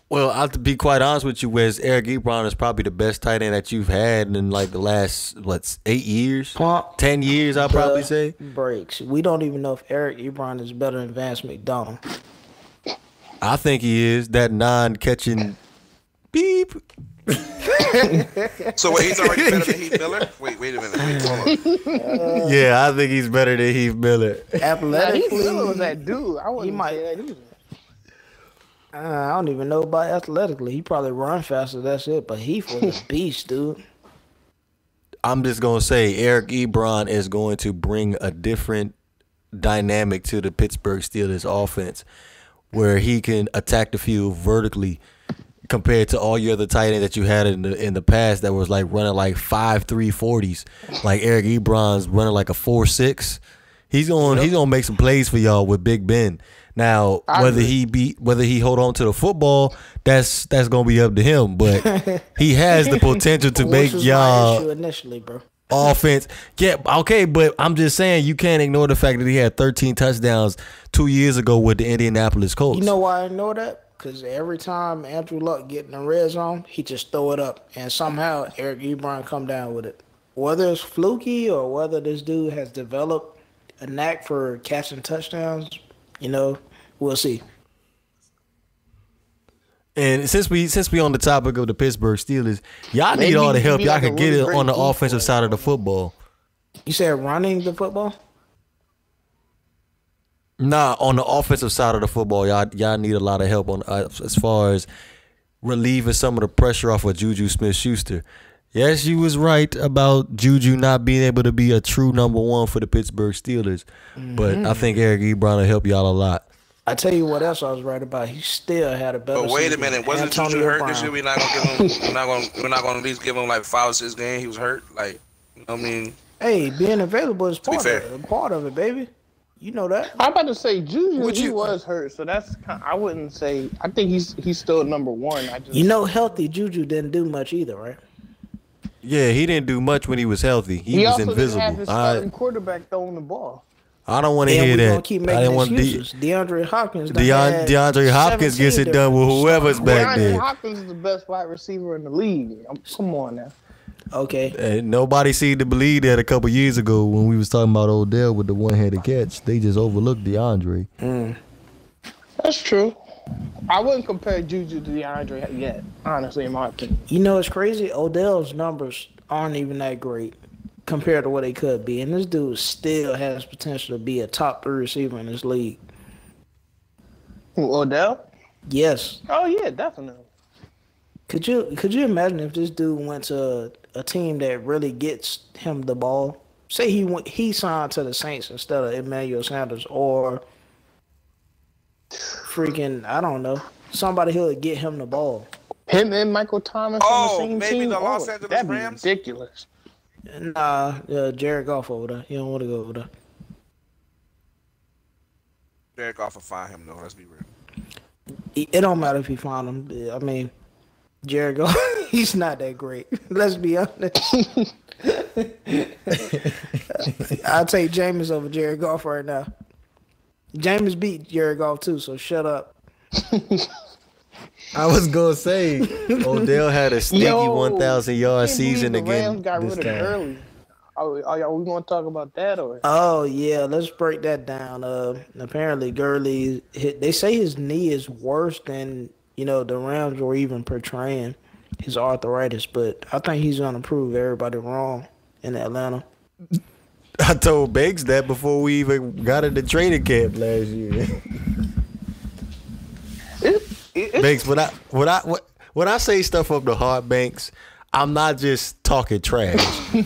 Well, I have to be quite honest with you, Wes. Eric Ebron is probably the best tight end that you've had in like the last 8 years, 10 years. I'll probably say. Breaks. We don't even know if Eric Ebron is better than Vance McDonald. I think he is. That non-catching beep. So wait, he's already better than Heath Miller? Wait a minute. Hold on. Yeah, I think he's better than Heath Miller. Athletically, Heath Miller was that dude. He might. I don't even know about athletically. He probably run faster. That's it. But Heath was a beast, dude. I'm just gonna say Eric Ebron is going to bring a different dynamic to the Pittsburgh Steelers offense, where he can attack the field vertically compared to all your other tight ends that you had in the past that was like running like 5.3 40s. Like Eric Ebron's running like a 4.6. He's gonna make some plays for y'all with Big Ben. Now, whether he hold on to the football, that's gonna be up to him. But he has the potential to make y'all initially, bro. Offense. Yeah, okay, but I'm just saying you can't ignore the fact that he had 13 touchdowns 2 years ago with the Indianapolis Colts. You know why I know that? Because every time Andrew Luck get in the red zone, he just throw it up. And somehow Eric Ebron come down with it. Whether it's fluky or whether this dude has developed a knack for catching touchdowns, we'll see. And since we on the topic of the Pittsburgh Steelers, y'all need all the help y'all can get it on the offensive side of the football. You said running the football? Nah, on the offensive side of the football, y'all need a lot of help on as far as relieving some of the pressure off of Juju Smith-Schuster. Yes, you was right about Juju not being able to be a true number 1 for the Pittsburgh Steelers, but I think Eric Ebron will help y'all a lot. I tell you what else I was right about. He still had a better. But wait a season minute, than wasn't Juju Antonio hurt Brown. this year? We're not gonna give him. We're not gonna at least give him like 5 or 6 games. He was hurt. Like, you know what I mean, Hey, being available is be fair. part of it, baby. You know that. I'm about to say Juju. Would He you- was hurt, so that's. I wouldn't say. I think he's still number one. I just. You know, healthy Juju didn't do much either, right? Yeah, he didn't do much when he was healthy. He was also didn't have invisible. his starting quarterback throwing the ball. I don't want to And hear we're gonna that. keep I making didn't want excuses. DeAndre Hopkins. done had DeAndre Hopkins gets it 17 done with different whoever's starters. back DeAndre there. Hopkins is the best wide receiver in the league. Come on now. Okay. And nobody seemed to believe that a couple years ago when we was talking about Odell with the one-handed catch. They just overlooked DeAndre. That's true. I wouldn't compare Juju to DeAndre yet, honestly, in my opinion. You know, it's crazy. Odell's numbers aren't even that great compared to what they could be, and this dude still has potential to be a top 3 receiver in this league. Who, Odell? Yes. Oh yeah, definitely. Could you imagine if this dude went to a team that really gets him the ball? Say he signed to the Saints instead of Emmanuel Sanders, or freaking, I don't know, somebody who would get him the ball. Him and Michael Thomas Oh, on the same maybe team. the Los Angeles that'd Rams? be ridiculous. Nah, Jared Goff over there. You don't want to go over there. Jared Goff will find him though. Let's be real. It don't matter if he found him. I mean, Jared Goff, he's not that great. Let's be honest. I'll take Jameis over Jared Goff right now. Jameis beat Jared Goff too, so shut up. I was gonna say Odell had a sneaky 1,000-yard season the again Rams got this rid of time. Gurley. Are we going to talk about that or? Oh yeah, let's break that down. Apparently Gurley, they say his knee is worse than the Rams were even portraying his arthritis, but I think he's gonna prove everybody wrong in Atlanta. I told Banks that before we even got in the training camp last year. Banks, when I say stuff up the heart, Banks, I'm not just talking trash.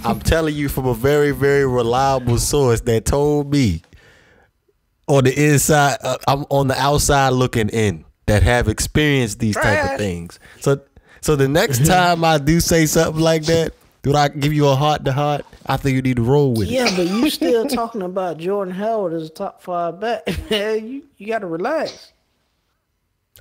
I'm telling you from a very, very reliable source that told me on the inside, I'm on the outside looking in, that have experienced these type of things. So the next time I do say something like that, do I give you a heart to heart? I think you need to roll with it. Yeah, but you still talking about Jordan Howard as a top 5 back. Man, you got to relax.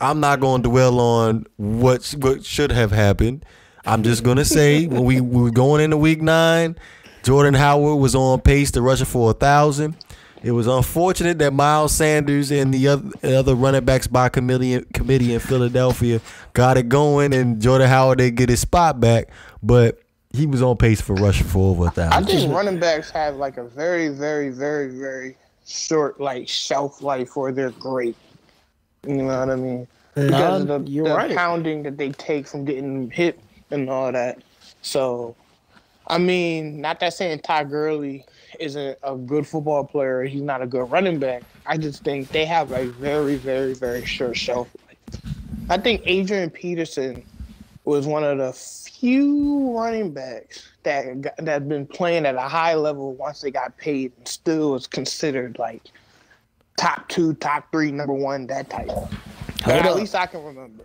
I'm not going to dwell on what should have happened. I'm just going to say when we were going into week 9, Jordan Howard was on pace to rush it for 1,000. It was unfortunate that Miles Sanders and the other running backs by committee in Philadelphia got it going, and Jordan Howard didn't get his spot back, but he was on pace for rushing for over 1,000. I think running backs have like a very, very, very, very short shelf life where they're great. You know what I mean? Because of the right. pounding that they take from getting hit and all that. So, I mean, not that saying Ty Gurley isn't a good football player. He's not a good running back. I just think they have a very, very, very short shelf life. I think Adrian Peterson was one of the few running backs that been playing at a high level once they got paid and still was considered like top 2, top 3, number 1, that type. At least I can remember.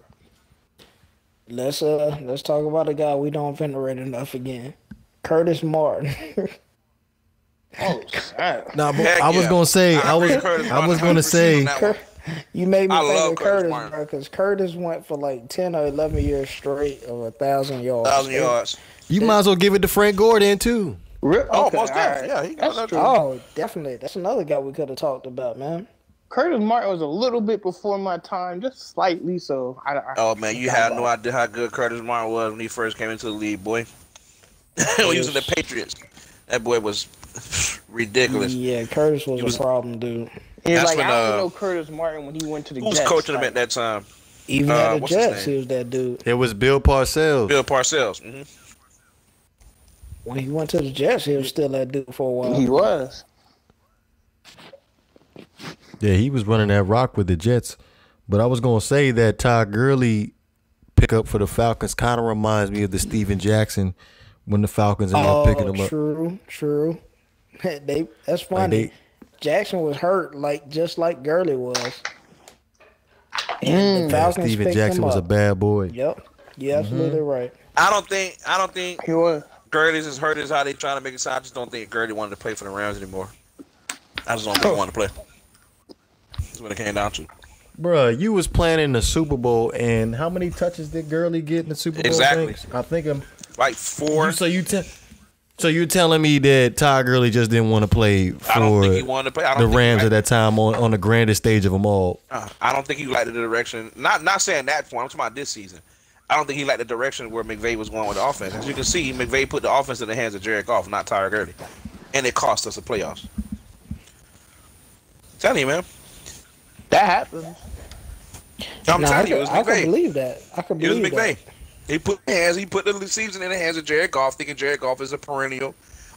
Let's talk about a guy we don't venerate enough again. Curtis Martin. Oh, snap. No, but I was gonna say I was gonna say You made me I think love of Curtis Curtis, Martin. bro, because Curtis went for like 10 or 11 years straight of 1,000 yards. 1,000 yards. you might as well give it to Frank Gore then too. Oh, Okay, most all right. definitely. Yeah, he That's got true. Oh, definitely. That's another guy we could have talked about, man. Curtis Martin was a little bit before my time, just slightly. So Oh man, you had no idea how good Curtis Martin was when he first came into the league, boy. When he was in the Patriots, that boy was ridiculous. Yeah, Curtis was was- a problem, dude. It's That's like when, I only know Curtis Martin when he went to the Who was Jets. coaching him like, at that time? Even at the what's his Jets, name? he was that dude. It was Bill Parcells. Bill Parcells. Mm-hmm. When he went to the Jets, he was still that dude for a while. He was. Yeah, he was running that rock with the Jets. But I was gonna say that Todd Gurley pickup for the Falcons kind of reminds me of the Steven Jackson when the Falcons ended up picking him up. True. That's funny. Like Jackson was hurt, just like Gurley was. And the Falcons Steven picked Jackson him was a up. bad boy. Yep, you're absolutely right. I don't think He was. Gurley's as hurt as how they trying to make it sound. I just don't think Gurley wanted to play for the Rams anymore. I just don't think he wanted to play. That's what it came down to. Bruh, you was playing in the Super Bowl, and how many touches did Gurley get in the Super Bowl? Exactly. I think I'm. Like 4. So you're telling me that Todd Gurley just didn't want to play I don't for think he wanted to play. the Rams at that time on the grandest stage of them all? I don't think he liked the direction. Not saying that point. I'm talking about this season. I don't think he liked the direction where McVay was going with the offense. As you can see, McVay put the offense in the hands of Jared Goff, not Todd Gurley, and it cost us the playoffs. Tell you, man. That happened. I'm telling you, it was I can McVay. believe that. I can It was believe McVay. that. He put the season in the hands of Jared Goff, thinking Jared Goff is a perennial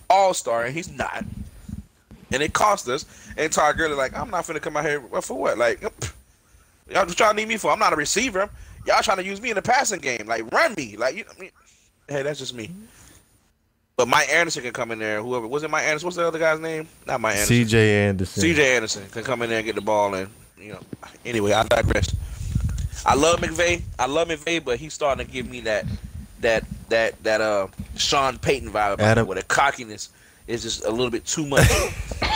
all-star, and he's not. And it cost us. And Todd Gurley, like, I'm not finna come out here for what? Like, y'all just trying to need me for? I'm not a receiver. Y'all trying to use me in the passing game. Like, run me. Like, hey, that's just me. But Mike Anderson can come in there. Whoever was it, Mike Anderson? What's the other guy's name? Not Mike Anderson. C.J. Anderson. C.J. Anderson can come in there and get the ball. And anyway, I digress. I love McVay, but he's starting to give me that Sean Payton vibe about him, where the cockiness is just a little bit too much,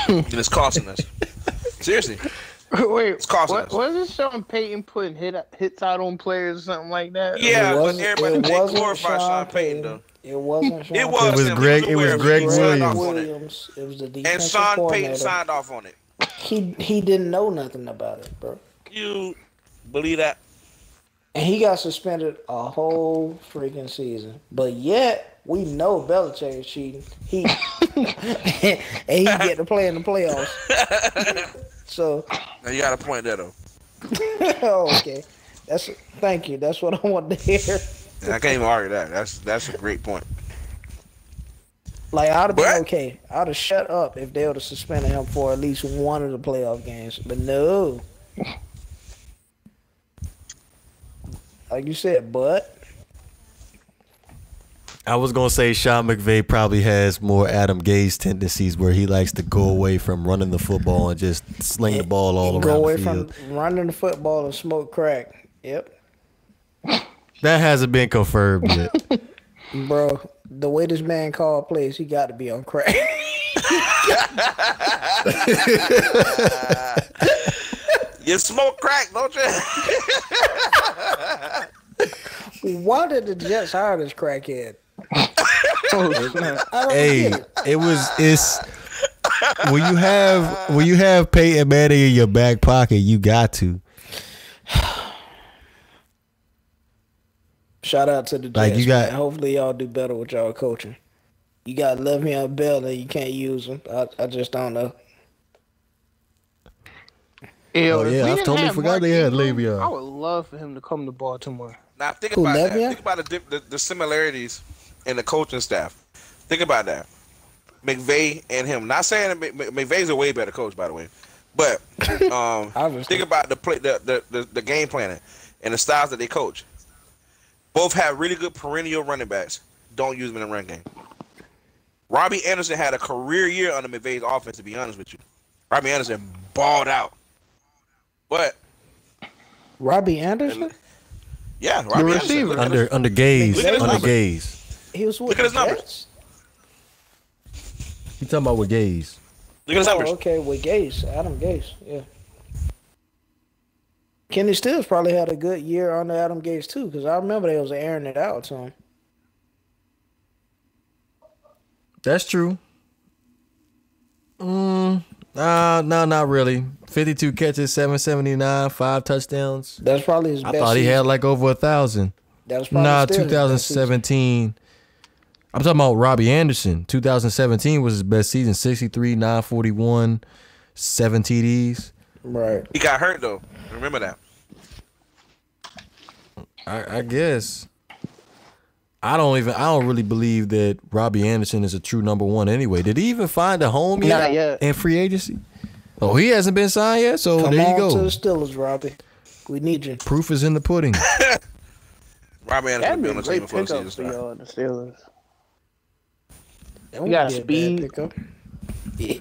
and it's costing us. Seriously, Wait, it's costing us. wasn't Sean Payton putting hits out on players or something like that? Yeah, but It everybody they wasn't glorify Sean Payton though. It wasn't Sean It was. It was him. Greg- He it was aware of Greg He signed off Williams. on it. Williams. It was the And defensive Sean coordinator. Payton signed off on it. He didn't know nothing about it, bro. You believe that? And he got suspended a whole freaking season. But yet, we know Belichick is cheating. And he get to play in the playoffs. So, Now you got a point there though. okay. Thank you. That's what I wanted to hear. And I can't even argue that. That's a great point. Like, I'd have been But- okay. I'd have shut up if they would have suspended him for at least one of the playoff games. But no. Like you said, but I was gonna say Sean McVay probably has more Adam Gase tendencies, where he likes to go away from running the football and just sling the ball all around go away the field. from running the football and smoke crack. Yep. That hasn't been confirmed yet. Bro, the way this man called plays, he got to be on crack. You smoke crack, don't you? Why did the Jets hire this crackhead? I don't Hey, get it. it's when you have Peyton Manning in your back pocket, you got to. Shout out to the Jets. Like, you got- man. Hopefully y'all do better with y'all coaching. You got Le'Veon Bell and you can't use him. I just don't know. Oh, yeah, I totally forgot they had Ingram, Le'Veon. I would love for him to come to Baltimore. Now think Who, about that. Le'Veon? Think about the similarities in the coaching staff. Think about that. McVay and him. Not saying that McVay's a way better coach, by the way, but Obviously. think about the game planning and the styles that they coach. Both have really good perennial running backs. Don't use them in the run game. Robbie Anderson had a career year under McVay's offense, to be honest with you. Robbie Anderson balled out. But Robbie Anderson? yeah, Robbie receiver. Anderson. Under Gaze, Look at his under numbers. Gaze. He was with Look at his the numbers. Jets? You talking about with Gaze? Look at his numbers. Oh, okay, with Gase, Adam Gase, yeah. Kenny Stills probably had a good year under Adam Gase too, because I remember they was airing it out to him. That's true. No, not really. 52 catches, 779, 5 touchdowns. That's probably his I best thought he season. had like over 1,000. That was probably Nah, still his best season. 2017. I'm talking about Robbie Anderson. 2017 was his best season. 63, 941, 7 TDs. Right. He got hurt though. Remember that. I guess. I don't really believe that Robbie Anderson is a true number one anyway. Did he even find a home yet? Not yet. In free agency? Oh, he hasn't been signed yet, so Come there you on to the go. Steelers, Robbie. We need you. Proof is in the pudding. Robbie Anderson That'd be be on a the team great before the pickup season for started. y'all, the Steelers. That He got wouldn't be a speed. bad pickup.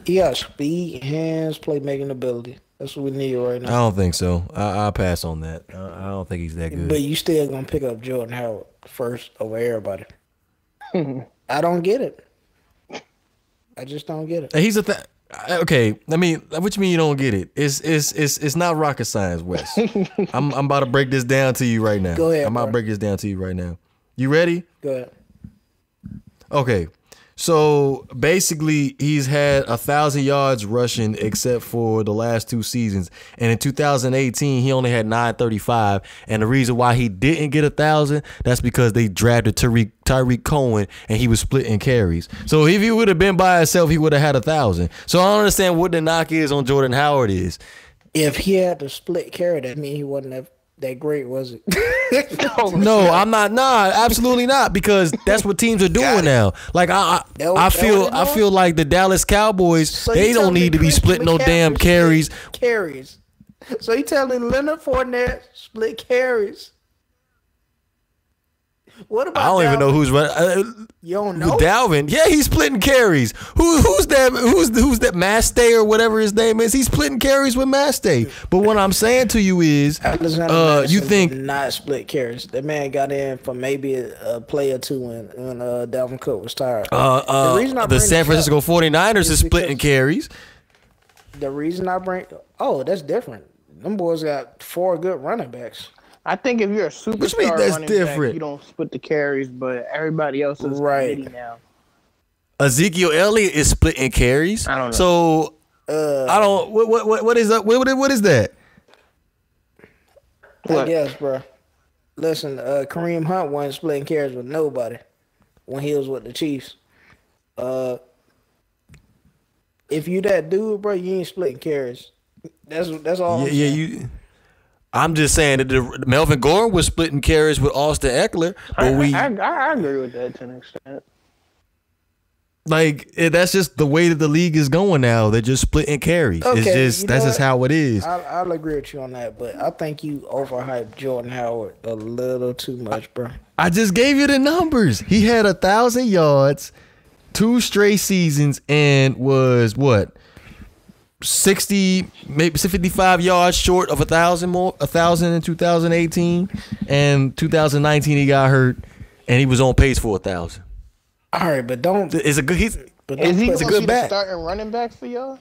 He got speed, hands, playmaking ability. That's what we need right I now. don't think so. I'll pass on that. I don't think he's that good. But you still gonna pick up Jordan Howard first over everybody. I don't get it. I just don't get it. He's okay. I mean, what you mean you don't get it? It's not rocket science, Wes. I'm about to break this down to you right now. Go ahead, I'm about to bro. break this down to you right now. You ready? Go ahead. Okay. So basically, he's had 1,000 yards rushing except for the last 2 seasons. And in 2018, he only had 935. And the reason why he didn't get 1,000, that's because they drafted Tyreek Cohen and he was splitting carries. So if he would have been by himself, he would have had 1,000. So I don't understand what the knock is on Jordan Howard is. If he had to split carry, that mean he wasn't that great, was it? No, I'm not. Nah, absolutely not. Because that's what teams are doing now. Like I feel like the Dallas Cowboys, So they you don't telling need me to be Christian splitting no damn McCaffrey carries. split Carries. So you telling Leonard Fournette split carries? What about? I don't even Dalvin? know who's running. You don't know. Dalvin, yeah, he's splitting carries. Who's that? Who's that? Mastay or whatever his name is. He's splitting carries with Mastay. But what I'm saying to you is, Alexander you Madison think did not split carries? That man got in for maybe a play or two when Dalvin Cook was tired. the San Francisco 49ers is splitting carries? The reason I bring that's different. Them boys got 4 good running backs. I think if you're a What you mean superstar that's running different? back, you don't split the carries, but everybody else is Right. committee now. Ezekiel Elliott is splitting carries. I don't know. So I don't. What is that? What is that? I What? guess, bro. Listen, Kareem Hunt wasn't splitting carries with nobody when he was with the Chiefs. If you that dude, bro, you ain't splitting carries. That's all. I'm saying. I'm just saying that Melvin Gordon was splitting carries with Austin Eckler, but I agree with that to an extent. that's just the way that the league is going now. They're just splitting carries. Okay, It's just you know that's just what? how it is. I'll agree with you on that, but I think you overhyped Jordan Howard a little too much, bro. I just gave you the numbers. He had 1,000 yards, 2 straight seasons, and was what? 60, maybe 55 yards short of 1,000 in 2018, and 2019 he got hurt, and he was on pace for 1,000. All right, but don't. It's a good. Is he put- a going good to be the back. starting running back for y'all?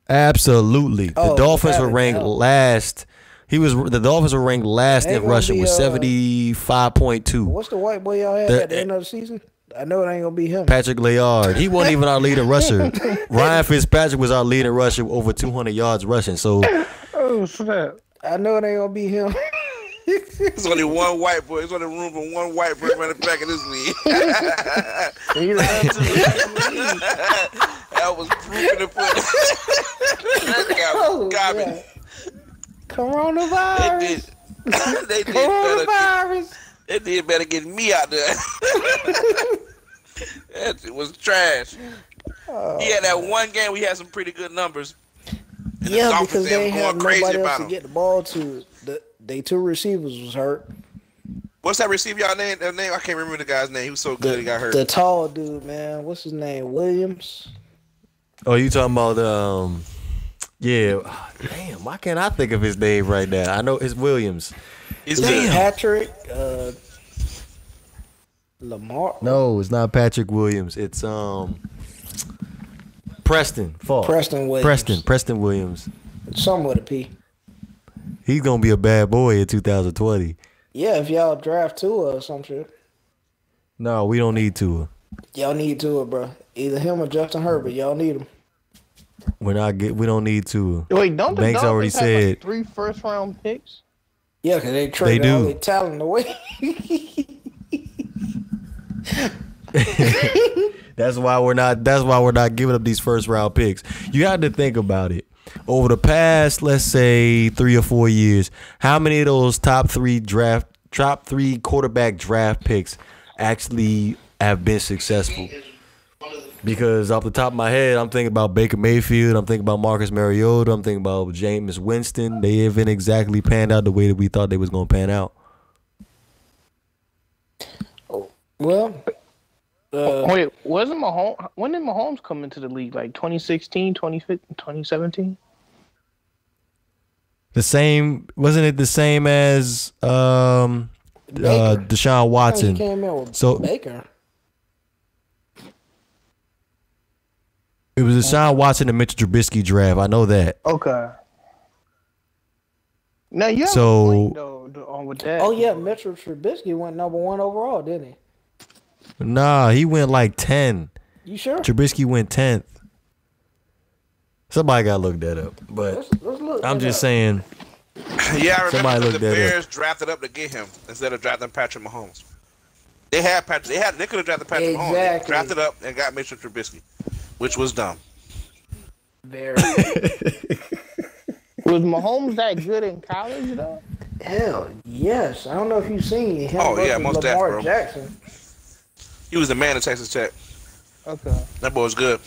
Absolutely. The Dolphins were without a ranked doubt. last. The Dolphins were ranked last Ain't in gonna rushing be, with 75.2. What's the white boy y'all had at the end of the season? I know it ain't gonna be him. Patrick Layard. He wasn't even our leading rusher. Ryan Fitzpatrick was our leading rusher with over 200 yards rushing. So Oh, snap. I know it ain't gonna be him. There's only one white boy. There's only room for one white boy running back in this league. He ran to That was proof in the pudding. That guy got me. yeah. Coronavirus. They did. They did better. Coronavirus. They did better getting me out there. That shit was trash. He had that one game. We had some pretty good numbers. And the Yeah, Dolphins, because they were ain't going have crazy nobody else about to him. get the ball to. They 2 receivers was hurt. What's that receiver y'all name? That name? I can't remember the guy's name. He was so good he got hurt. The tall dude, man. What's his name? Williams. oh, you talking about yeah. Damn, why can't I think of his name right now? I know it's Williams. He's Is it good. Patrick? Lamar. No, it's not Patrick Williams. It's Preston. Falk. Preston Williams. Preston Williams. Something with a P. He's gonna be a bad boy in 2020. Yeah, if y'all draft Tua or some shit. No, we don't need to. Y'all need Tua, bro. Either him or Justin Herbert. Y'all need him. We don't need to. Wait, don't the Banks already Dolphins have said. like 3 first-round picks? Yeah, because they traded do. all their talent away. That's why we're not giving up these first round picks. You got to think about it. Over the past, let's say 3 or 4 years, how many of those top 3 quarterback draft picks actually have been successful? Because off the top of my head, I'm thinking about Baker Mayfield, I'm thinking about Marcus Mariota, I'm thinking about Jameis Winston. They haven't exactly panned out the way that we thought they was going to pan out. Well, Wait, wasn't Mahomes? When did Mahomes come into the league? Like 2016, 2017? The same, wasn't it the same as Deshaun He Watson? came in with So Baker. it was Deshaun Watson and Mitchell Trubisky draft. I know that. Okay. Now you have So- a point though on with that. Oh yeah, Mitchell Trubisky went number 1 overall, didn't he? Nah, he went like 10. You sure? Trubisky went 10th. Somebody got to look that up. But Let's look. I'm that just up. saying, Yeah, I Somebody remember look the that up. Bears drafted up to get him instead of drafting Patrick Mahomes. They had Patrick. They could have drafted Patrick Mahomes. They Exactly. drafted up and got Mitchell Trubisky, which was dumb. Very. Was Mahomes that good in college though? Hell yes. I don't know if you've seen him Oh, yeah, versus most Lamar def, bro. Jackson. He was the man of Texas Tech. Okay. That boy was good.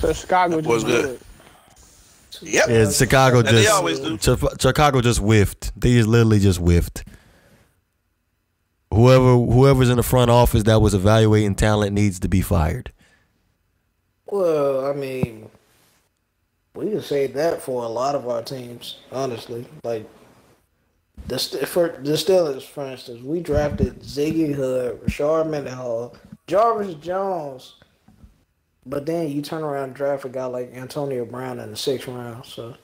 So Chicago That boy's just good. good. Yep. yeah, Chicago And they always do. Chicago just whiffed. They just literally just whiffed. Whoever's in the front office that was evaluating talent needs to be fired. Well, I mean, we can say that for a lot of our teams, honestly. Like for the Steelers, for instance, we drafted Ziggy Hood, Rashard Mendenhall, Jarvis Jones, but then you turn around and draft a guy like Antonio Brown in the 6th round. So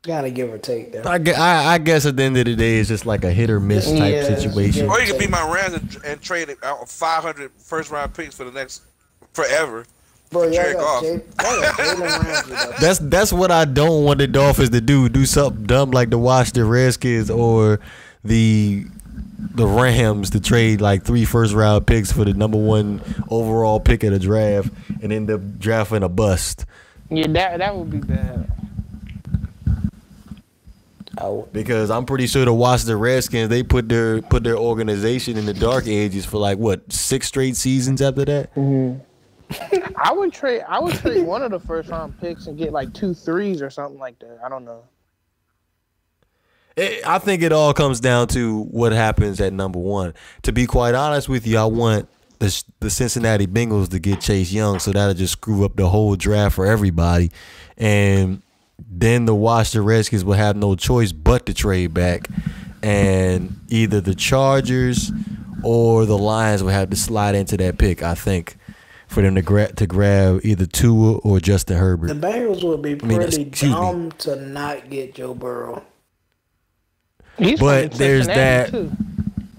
gotta give or take there. I guess at the end of the day, it's just like a hit or miss type Yeah, situation. yeah. Or you could beat my Rams and trade out 500 first-round picks for the next forever. Bro, y'all Jared got Goff. Jalen Ramsey, though. That's what I don't want the Dolphins to do. Do something dumb like the Washington Redskins or the Rams to trade like 3 first-round picks for the number 1 overall pick of the draft and end up drafting a bust. Yeah, that would be bad. Because I'm pretty sure the Washington Redskins, they put their organization in the dark ages for like what 6 straight seasons after that. I would trade one of the first round picks and get like 2 threes or something like that. I don't know. I think it all comes down to what happens at number 1. To be quite honest with you, I want the Cincinnati Bengals to get Chase Young, so that'll just screw up the whole draft for everybody, and then the Washington Redskins will have no choice but to trade back, and either the Chargers or the Lions will have to slide into that pick, I think, for them to grab either Tua or Justin Herbert. The Bengals would be pretty excuse me. dumb to not get Joe Burrow. He's But from there's Cincinnati, that. too.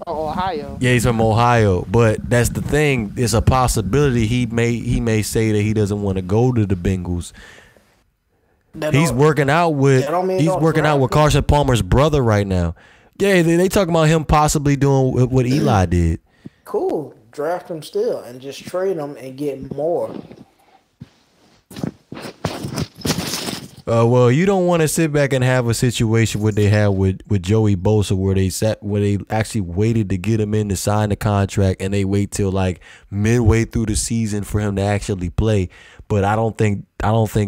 Oh, Ohio. Yeah, he's from Ohio, but that's the thing. It's a possibility he may say that he doesn't want to go to the Bengals. He's working out with Carson Palmer's brother right now. Yeah, they talking about him possibly doing what Eli did. Cool. Draft him still and just trade him and get more. Well, you don't want to sit back and have a situation where they had with Joey Bosa where they actually waited to get him in to sign the contract and they wait till like midway through the season for him to actually play. But I don't think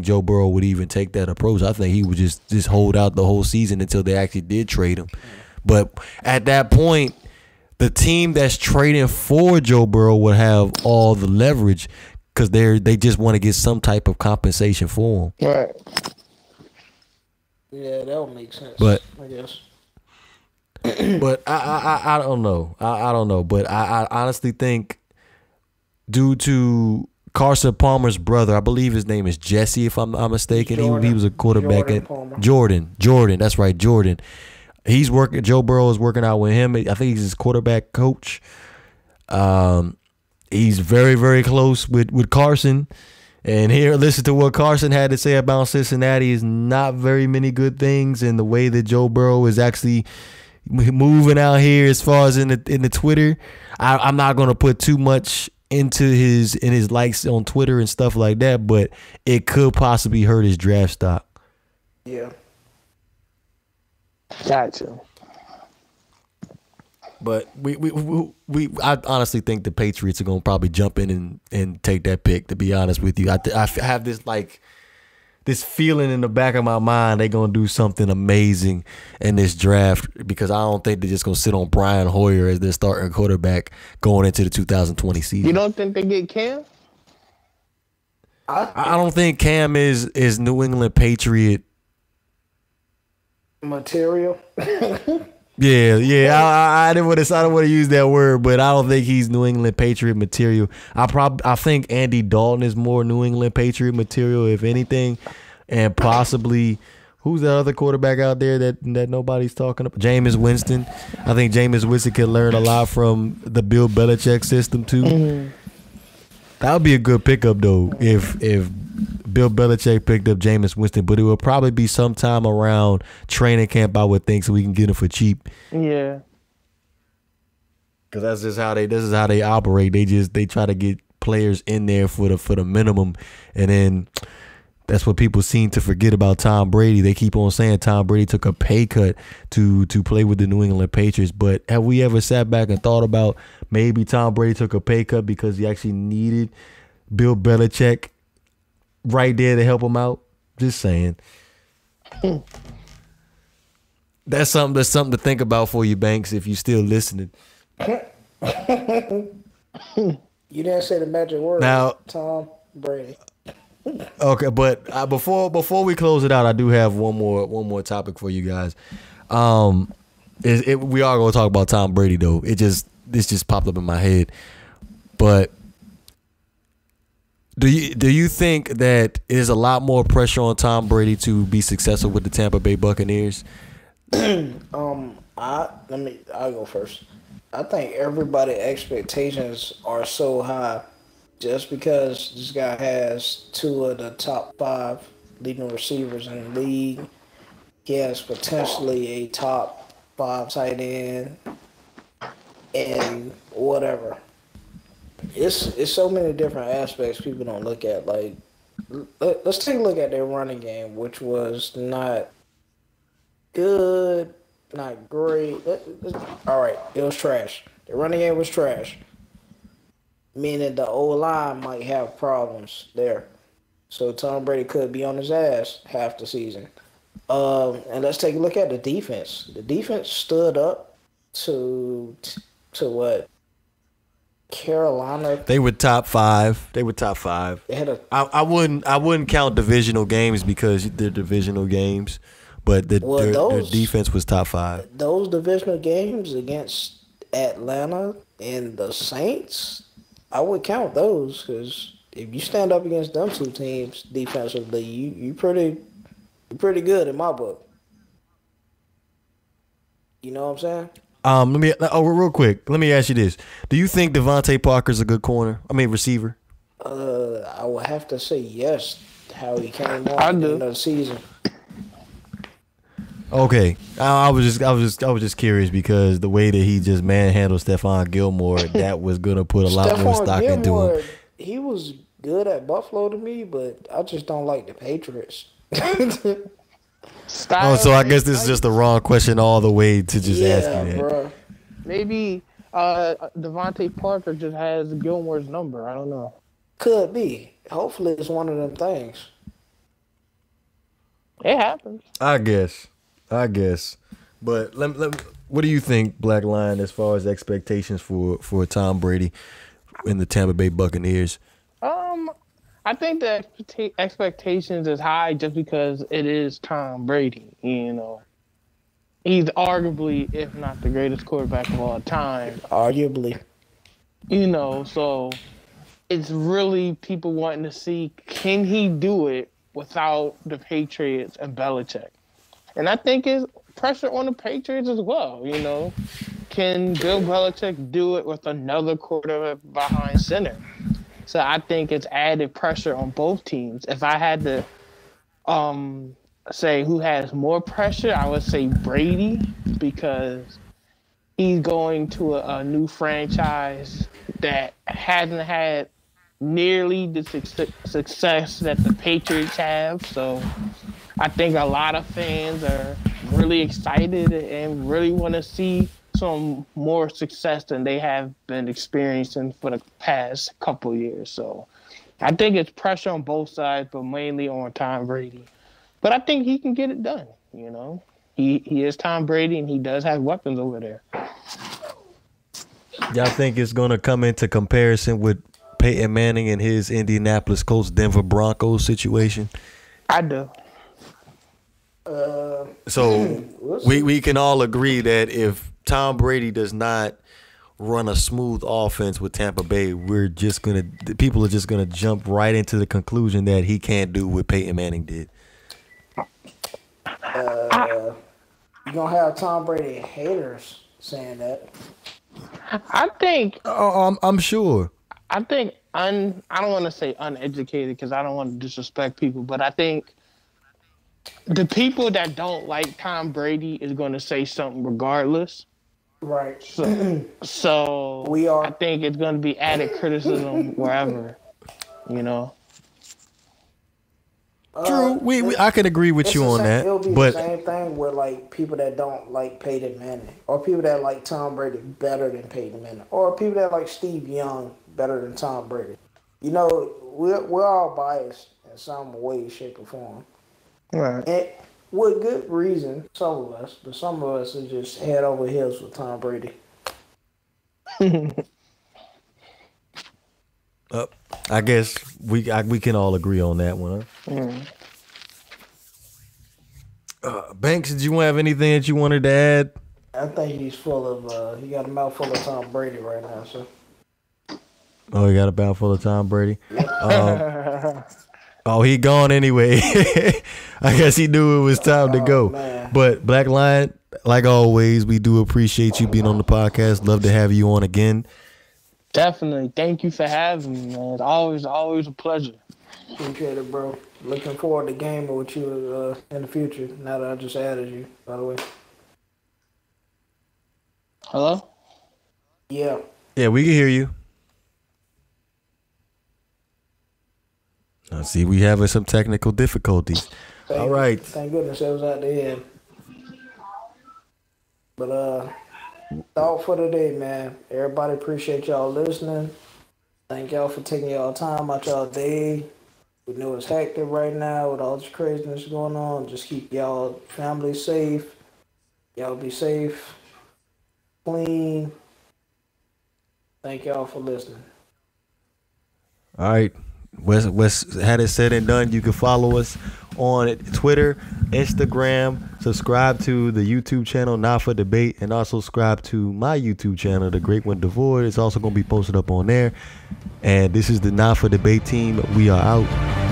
Joe Burrow would even take that approach. I think he would just hold out the whole season until they actually did trade him. But at that point, the team that's trading for Joe Burrow would have all the leverage because they just want to get some type of compensation for him. Right. Yeah, that would make sense. But I guess. But I don't know. I don't know. But I honestly think due to Carson Palmer's brother, I believe his name is Jesse, if I'm not mistaken. He was a quarterback Jordan. That's right, Jordan. He's working. Joe Burrow is working out with him. I think he's his quarterback coach. He's very, very close with Carson. And here, listen to what Carson had to say about Cincinnati is not very many good things. And the way that Joe Burrow is actually moving out here, as far as in the Twitter, I'm not going to put too much into his likes on Twitter and stuff like that, but it could possibly hurt his draft stock. Yeah. Gotcha. But I honestly think the Patriots are gonna probably jump in and take that pick. To be honest with you, I have this feeling in the back of my mind they're gonna do something amazing in this draft because I don't think they're just gonna sit on Brian Hoyer as their starting quarterback going into the 2020 season. You don't think they get Cam? I don't think Cam is New England Patriot Material. Yeah. I didn't want to. I don't want to use that word, but I don't think he's New England Patriot material. I think Andy Dalton is more New England Patriot material, if anything, and possibly who's the other quarterback out there that nobody's talking about? Jameis Winston. I think Jameis Winston could learn a lot from the Bill Belichick system too. Mm-hmm. That would be a good pickup though, if Bill Belichick picked up Jameis Winston, but it will probably be sometime around training camp, I would think, so we can get him for cheap. Yeah. Because that's just how they operate. They try to get players in there for the minimum, and then that's what people seem to forget about Tom Brady. They keep on saying Tom Brady took a pay cut to play with the New England Patriots, but have we ever sat back and thought about maybe Tom Brady took a pay cut because he actually needed Bill Belichick right there to help him out? Just saying. That's something to think about for you, Banks, if you're still listening. You didn't say the magic word. Now, Tom Brady. Okay, but before we close it out, I do have one more topic for you guys. We are going to talk about Tom Brady though. This just popped up in my head. But do you think that there's a lot more pressure on Tom Brady to be successful with the Tampa Bay Buccaneers? I'll go first. I think everybody's expectations are so high. Just because this guy has 2 of the top 5 leading receivers in the league, he has potentially a top 5 tight end, and whatever. It's so many different aspects people don't look at. Like, let's take a look at their running game, which was not good, not great. All right, it was trash. The running game was trash. Meaning the O-line might have problems there. So Tom Brady could be on his ass half the season. And let's take a look at the defense. The defense stood up to what? Carolina. They were top 5. They had I wouldn't count divisional games because they're divisional games, but their defense was top 5. Those divisional games against Atlanta and the Saints, I would count those, because if you stand up against them 2 teams defensively, you pretty good in my book. You know what I'm saying? Real quick, let me ask you this: do you think Devontae Parker's a good receiver? I would have to say yes. How he came on at the end of the season. Okay, I was just curious because the way that he just manhandled Stephon Gilmore, that was gonna put a lot more stock into him. He was good at Buffalo to me, but I just don't like the Patriots. So I guess this is just the wrong question all the way to just ask you that. Bro. Maybe Devontae Parker just has Gilmore's number. I don't know. Could be. Hopefully, it's one of them things. It happens. I guess. But what do you think, Black Lion, as far as expectations for Tom Brady in the Tampa Bay Buccaneers? I think the expectations is high just because it is Tom Brady. You know, he's arguably, if not the greatest quarterback of all time. Arguably. You know, so it's really people wanting to see, can he do it without the Patriots and Belichick? And I think it's pressure on the Patriots as well, you know. Can Bill Belichick do it with another quarterback behind center? So I think it's added pressure on both teams. If I had to say who has more pressure, I would say Brady, because he's going to a new franchise that hasn't had nearly the success that the Patriots have. So I think a lot of fans are really excited and really want to see some more success than they have been experiencing for the past couple years. So I think it's pressure on both sides, but mainly on Tom Brady. But I think he can get it done, you know. He is Tom Brady, and he does have weapons over there. Y'all think it's going to come into comparison with Peyton Manning and his Indianapolis Colts Denver Broncos situation? I do. So we can all agree that if Tom Brady does not run a smooth offense with Tampa Bay, people are just gonna jump right into the conclusion that he can't do what Peyton Manning did. You're gonna have Tom Brady haters saying that. I think. Oh, I'm sure. I think I don't want to say uneducated because I don't want to disrespect people, but I think the people that don't like Tom Brady is going to say something regardless. Right. So I think it's going to be added criticism wherever, you know. True. I can agree with you on that. It'll be the same thing with like people that don't like Peyton Manning, or people that like Tom Brady better than Peyton Manning, or people that like Steve Young better than Tom Brady. You know, we're all biased in some way, shape, or form. Right. And with good reason, some of us, but some of us are just head over heels with Tom Brady. I guess we can all agree on that one. Huh? Banks, did you have anything that you wanted to add? I think he's full of. He got a mouthful of Tom Brady right now, so. Oh, he got a mouthful of Tom Brady. He gone anyway. I guess he knew it was time to go. Man. But Black Lion, like always, we do appreciate you being on the podcast. Love to have you on again. Definitely. Thank you for having me, man. It's always a pleasure. Appreciate it, bro. Looking forward to gaming with you in the future. Now that I just added you, by the way. Hello? Yeah. Yeah, we can hear you. I see we having some technical difficulties. All right. Thank goodness it was at the end. But thought for today, man. Everybody appreciate y'all listening. Thank y'all for taking y'all time out y'all day. We know it's hectic right now with all this craziness going on. Just keep y'all family safe. Y'all be safe, clean. Thank y'all for listening. All right. Wes had it said and done. You can follow us on Twitter, Instagram, subscribe to the YouTube channel Not for Debate, and also subscribe to my YouTube channel, The Great One Devoid. It's also going to be posted up on there. And this is the Not for Debate team. We are out.